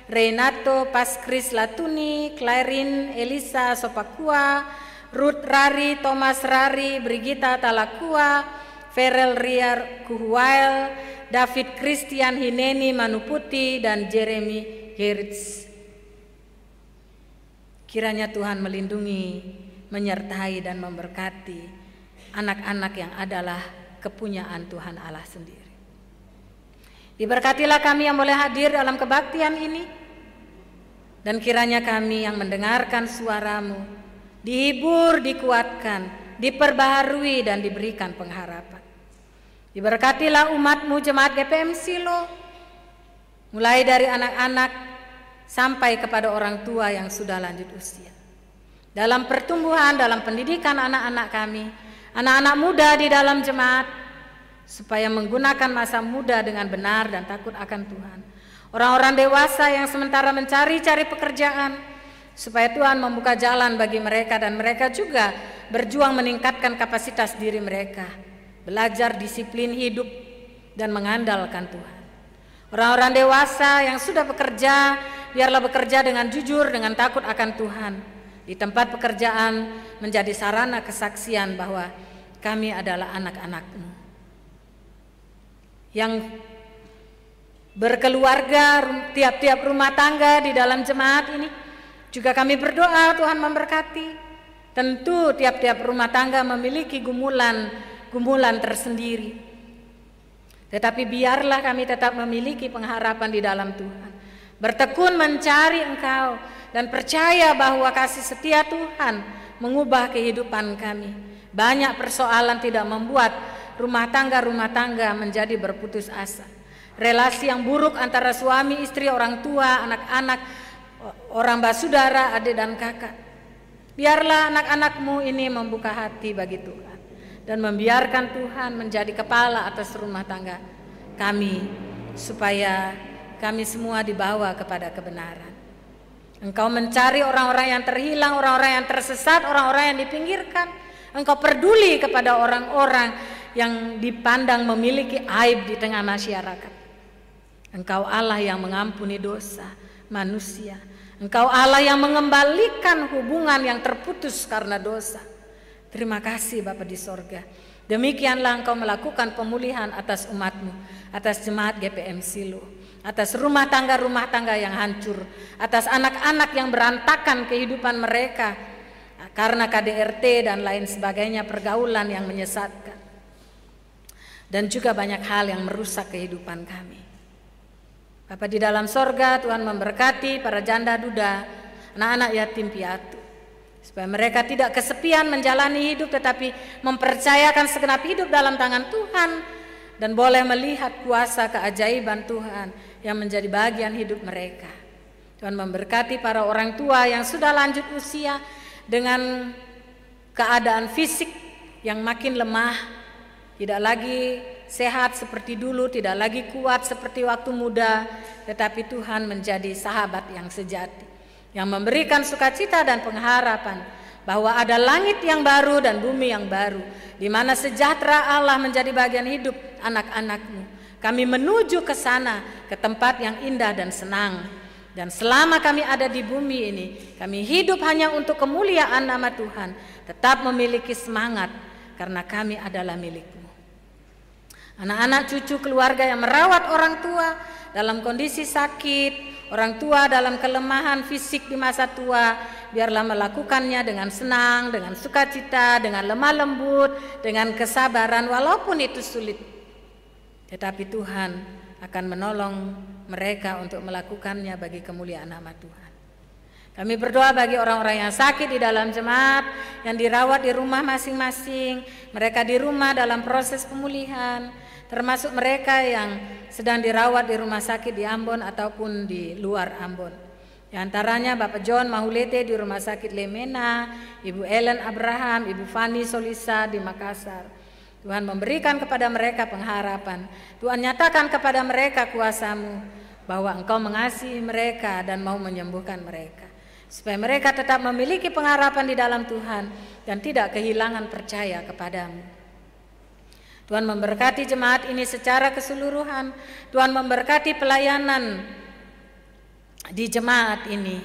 Renato Paskris Latuni, Clarin Elisa Sopakua, Ruth Rari, Thomas Rari, Brigita Talakua, Ferel Riar Kuhuael, David Christian Hineni Manuputi, dan Jeremy Geritz. Kiranya Tuhan melindungi, menyertai dan memberkati anak-anak yang adalah kepunyaan Tuhan Allah sendiri. Diberkatilah kami yang boleh hadir dalam kebaktian ini, dan kiranya kami yang mendengarkan suara-Mu dihibur, dikuatkan, diperbaharui, dan diberikan pengharapan. Diberkatilah umat-Mu Jemaat GPM Silo, mulai dari anak-anak sampai kepada orang tua yang sudah lanjut usia. Dalam pertumbuhan, dalam pendidikan anak-anak kami, anak-anak muda di dalam jemaat, supaya menggunakan masa muda dengan benar dan takut akan Tuhan. Orang-orang dewasa yang sementara mencari-cari pekerjaan, supaya Tuhan membuka jalan bagi mereka dan mereka juga berjuang meningkatkan kapasitas diri mereka, belajar disiplin hidup dan mengandalkan Tuhan. Orang-orang dewasa yang sudah bekerja, biarlah bekerja dengan jujur, dengan takut akan Tuhan. Di tempat pekerjaan menjadi sarana kesaksian bahwa kami adalah anak-anak-Mu. Yang berkeluarga, tiap-tiap rumah tangga di dalam jemaat ini, juga kami berdoa Tuhan memberkati. Tentu tiap-tiap rumah tangga memiliki gumulan tersendiri. Tetapi biarlah kami tetap memiliki pengharapan di dalam Tuhan. Bertekun mencari Engkau dan percaya bahwa kasih setia Tuhan mengubah kehidupan kami. Banyak persoalan tidak membuat rumah tangga menjadi berputus asa. Relasi yang buruk antara suami, istri, orang tua, anak-anak, orang basudara, adik dan kakak. Biarlah anak-anak-Mu ini membuka hati bagi Tuhan dan membiarkan Tuhan menjadi kepala atas rumah tangga kami, supaya kami semua dibawa kepada kebenaran. Engkau mencari orang-orang yang terhilang, orang-orang yang tersesat, orang-orang yang dipinggirkan. Engkau peduli kepada orang-orang yang dipandang memiliki aib di tengah masyarakat. Engkau Allah yang mengampuni dosa manusia. Engkau Allah yang mengembalikan hubungan yang terputus karena dosa. Terima kasih Bapa di sorga. Demikianlah Engkau melakukan pemulihan atas umat-Mu, atas jemaat GPM Silo, atas rumah tangga yang hancur, atas anak-anak yang berantakan kehidupan mereka karena KDRT dan lain sebagainya, pergaulan yang menyesatkan, dan juga banyak hal yang merusak kehidupan kami. Bapa di dalam sorga, Tuhan memberkati para janda duda, anak-anak yatim piatu, supaya mereka tidak kesepian menjalani hidup, tetapi mempercayakan segenap hidup dalam tangan Tuhan, dan boleh melihat kuasa keajaiban Tuhan yang menjadi bagian hidup mereka. Tuhan memberkati para orang tua yang sudah lanjut usia dengan keadaan fisik yang makin lemah, tidak lagi sehat seperti dulu, tidak lagi kuat seperti waktu muda, tetapi Tuhan menjadi sahabat yang sejati, yang memberikan sukacita dan pengharapan bahwa ada langit yang baru dan bumi yang baru, di mana sejahtera Allah menjadi bagian hidup anak-anak-Mu. Kami menuju ke sana, ke tempat yang indah dan senang. Dan selama kami ada di bumi ini, kami hidup hanya untuk kemuliaan nama Tuhan, tetap memiliki semangat karena kami adalah milik-Mu. Anak-anak, cucu, keluarga yang merawat orang tua dalam kondisi sakit, orang tua dalam kelemahan fisik di masa tua, biarlah melakukannya dengan senang, dengan sukacita, dengan lemah lembut, dengan kesabaran walaupun itu sulit. Tetapi Tuhan akan menolong mereka untuk melakukannya bagi kemuliaan nama Tuhan. Kami berdoa bagi orang-orang yang sakit di dalam jemaat, yang dirawat di rumah masing-masing, mereka di rumah dalam proses pemulihan, termasuk mereka yang sedang dirawat di rumah sakit di Ambon ataupun di luar Ambon. Di antaranya Bapak John Mahulete di Rumah Sakit Lemena, Ibu Ellen Abraham, Ibu Fani Solisa di Makassar. Tuhan memberikan kepada mereka pengharapan. Tuhan nyatakan kepada mereka kuasa-Mu, bahwa Engkau mengasihi mereka dan mau menyembuhkan mereka, supaya mereka tetap memiliki pengharapan di dalam Tuhan dan tidak kehilangan percaya kepada-Mu. Tuhan memberkati jemaat ini secara keseluruhan. Tuhan memberkati pelayanan di jemaat ini,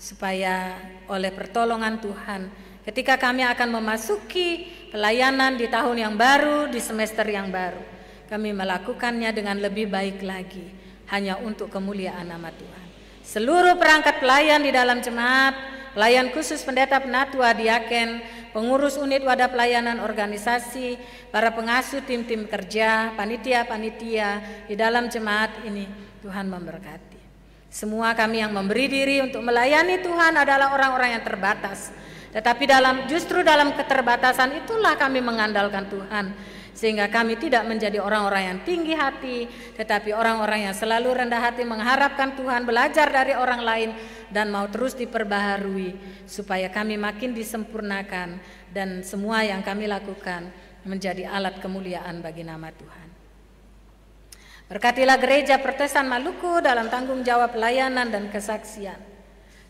supaya oleh pertolongan Tuhan, ketika kami akan memasuki pelayanan di tahun yang baru, di semester yang baru, kami melakukannya dengan lebih baik lagi, hanya untuk kemuliaan nama Tuhan. Seluruh perangkat pelayan di dalam jemaat, pelayan khusus pendeta penatua, diaken, pengurus unit wadah pelayanan organisasi, para pengasuh tim-tim kerja, panitia-panitia di dalam jemaat ini, Tuhan memberkati. Semua kami yang memberi diri untuk melayani Tuhan adalah orang-orang yang terbatas, tetapi justru dalam keterbatasan itulah kami mengandalkan Tuhan, sehingga kami tidak menjadi orang-orang yang tinggi hati, tetapi orang-orang yang selalu rendah hati, mengharapkan Tuhan, belajar dari orang lain, dan mau terus diperbaharui, supaya kami makin disempurnakan, dan semua yang kami lakukan menjadi alat kemuliaan bagi nama Tuhan. Berkatilah Gereja Protestan Maluku dalam tanggung jawab pelayanan dan kesaksian,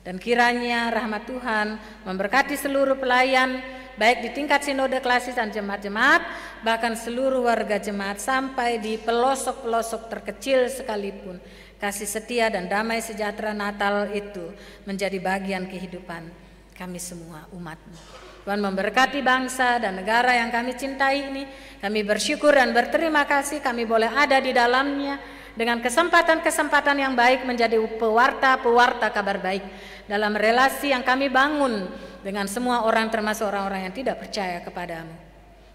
dan kiranya rahmat Tuhan memberkati seluruh pelayan, baik di tingkat sinode klasis dan jemaat-jemaat, bahkan seluruh warga jemaat sampai di pelosok-pelosok terkecil sekalipun. Kasih setia dan damai sejahtera Natal itu menjadi bagian kehidupan kami semua umat-Mu. Tuhan memberkati bangsa dan negara yang kami cintai ini. Kami bersyukur dan berterima kasih kami boleh ada di dalamnya dengan kesempatan-kesempatan yang baik menjadi pewarta-pewarta kabar baik dalam relasi yang kami bangun dengan semua orang, termasuk orang-orang yang tidak percaya kepada-Mu.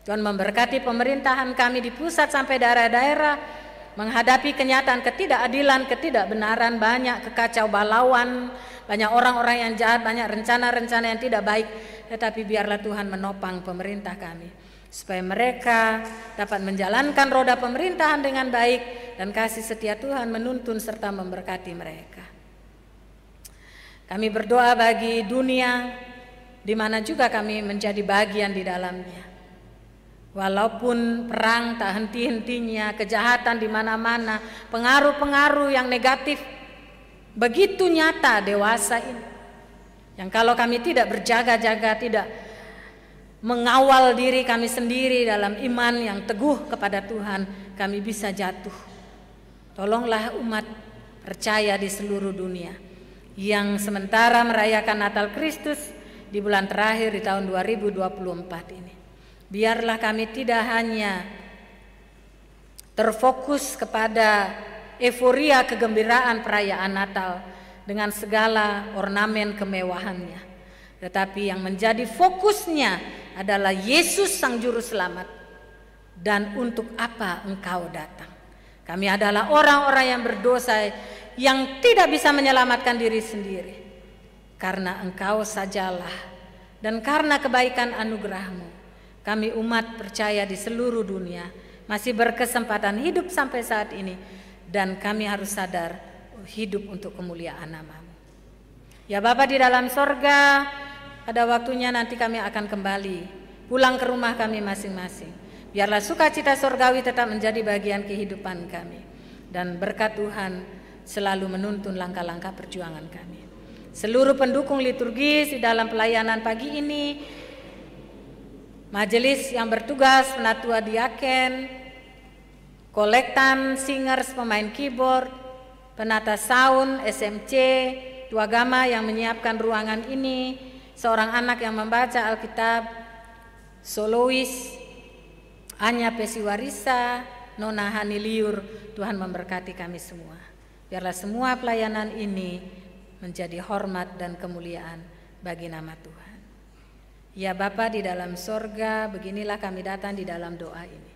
Tuhan memberkati pemerintahan kami di pusat sampai daerah-daerah, menghadapi kenyataan ketidakadilan, ketidakbenaran, banyak kekacau balauan, banyak orang-orang yang jahat, banyak rencana-rencana yang tidak baik. Tetapi biarlah Tuhan menopang pemerintah kami, supaya mereka dapat menjalankan roda pemerintahan dengan baik, dan kasih setia Tuhan menuntun serta memberkati mereka. Kami berdoa bagi dunia, di mana juga kami menjadi bagian di dalamnya. Walaupun perang tak henti-hentinya, kejahatan di mana-mana, pengaruh-pengaruh yang negatif begitu nyata dewasa ini, yang kalau kami tidak berjaga-jaga, tidak mengawal diri kami sendiri dalam iman yang teguh kepada Tuhan, kami bisa jatuh. Tolonglah umat percaya di seluruh dunia yang sementara merayakan Natal Kristus di bulan terakhir di tahun 2024 ini. Biarlah kami tidak hanya terfokus kepada euforia kegembiraan perayaan Natal dengan segala ornamen kemewahannya, tetapi yang menjadi fokusnya adalah Yesus Sang Juru Selamat dan untuk apa Engkau datang. Kami adalah orang-orang yang berdosa yang tidak bisa menyelamatkan diri sendiri. Karena Engkau sajalah dan karena kebaikan anugerah-Mu, kami umat percaya di seluruh dunia masih berkesempatan hidup sampai saat ini, dan kami harus sadar hidup untuk kemuliaan nama-Mu. Ya Bapa di dalam sorga, pada waktunya nanti kami akan kembali pulang ke rumah kami masing-masing. Biarlah sukacita sorgawi tetap menjadi bagian kehidupan kami, dan berkat Tuhan selalu menuntun langkah-langkah perjuangan kami. Seluruh pendukung liturgis di dalam pelayanan pagi ini, majelis yang bertugas, penatua diaken, kolektan, singers, pemain keyboard, penata sound, SMC, Tuagama yang menyiapkan ruangan ini, seorang anak yang membaca Alkitab, solois, Anya Pesiwarisa, Nona Haniliur, Tuhan memberkati kami semua. Biarlah semua pelayanan ini menjadi hormat dan kemuliaan bagi nama Tuhan. Ya Bapa di dalam sorga, beginilah kami datang di dalam doa ini.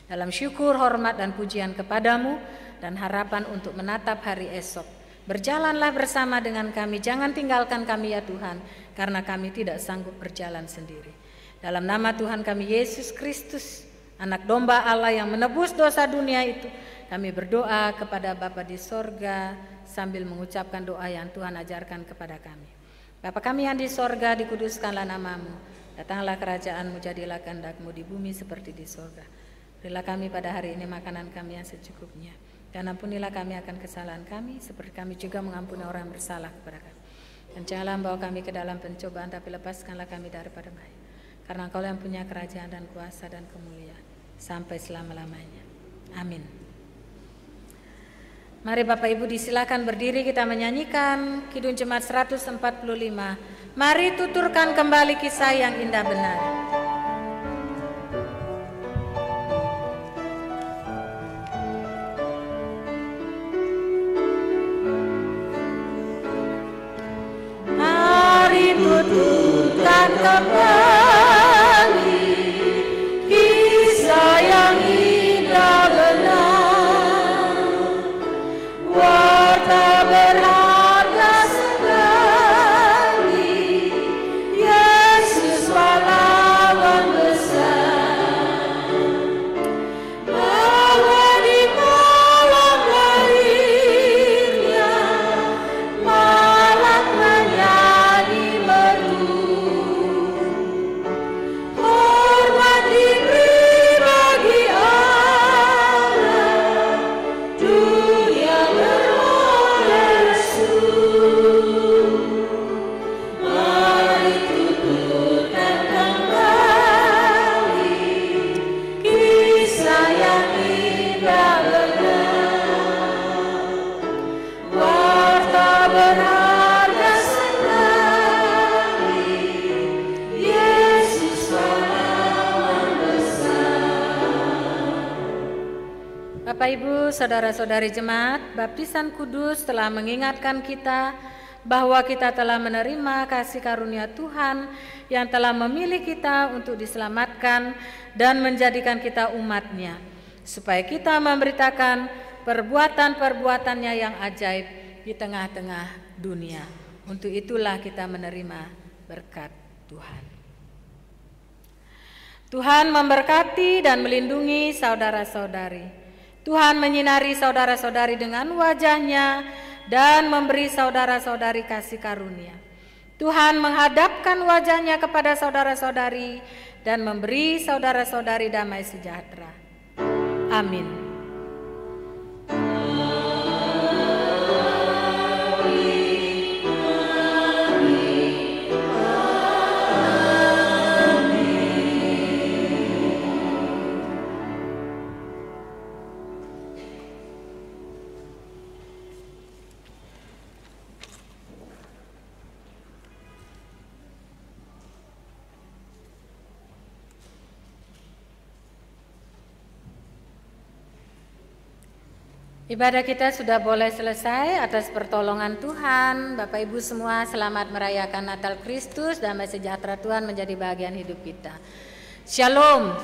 Dalam syukur, hormat, dan pujian kepadamu dan harapan untuk menatap hari esok. Berjalanlah bersama dengan kami, jangan tinggalkan kami ya Tuhan, karena kami tidak sanggup berjalan sendiri. Dalam nama Tuhan kami Yesus Kristus, Anak domba Allah yang menebus dosa dunia itu, kami berdoa kepada Bapa di sorga sambil mengucapkan doa yang Tuhan ajarkan kepada kami. Bapa kami yang di sorga, dikuduskanlah nama-Mu, datanglah kerajaan-Mu, jadilah kehendak-Mu di bumi seperti di sorga. Berilah kami pada hari ini makanan kami yang secukupnya, dan ampunilah kami akan kesalahan kami, seperti kami juga mengampuni orang yang bersalah kepada kami. Dan janganlah membawa kami ke dalam pencobaan, tapi lepaskanlah kami daripada bahaya. Karena Engkau yang punya kerajaan dan kuasa dan kemuliaan sampai selama-lamanya. Amin. Mari Bapak Ibu disilakan berdiri, kita menyanyikan Kidung Jemaat 145. Mari tuturkan kembali kisah yang indah benar. Mari tuturkan kembali yang indah benar, warta berharga sekali, Yesus pahlawan besar, bahwa di malam lahirnya malak menyanyi merdu, hormat diberi Bapak Ibu, saudara-saudari jemaat, baptisan kudus telah mengingatkan kita bahwa kita telah menerima kasih karunia Tuhan yang telah memilih kita untuk diselamatkan dan menjadikan kita umat-Nya, supaya kita memberitakan perbuatan-perbuatannya yang ajaib di tengah-tengah dunia. Untuk itulah kita menerima berkat Tuhan. Tuhan memberkati dan melindungi saudara-saudari. Tuhan menyinari saudara-saudari dengan wajah-Nya dan memberi saudara-saudari kasih karunia. Tuhan menghadapkan wajah-Nya kepada saudara-saudari dan memberi saudara-saudari damai sejahtera. Amin. Ibadah kita sudah boleh selesai atas pertolongan Tuhan. Bapak Ibu semua selamat merayakan Natal Kristus, damai sejahtera Tuhan menjadi bagian hidup kita. Shalom.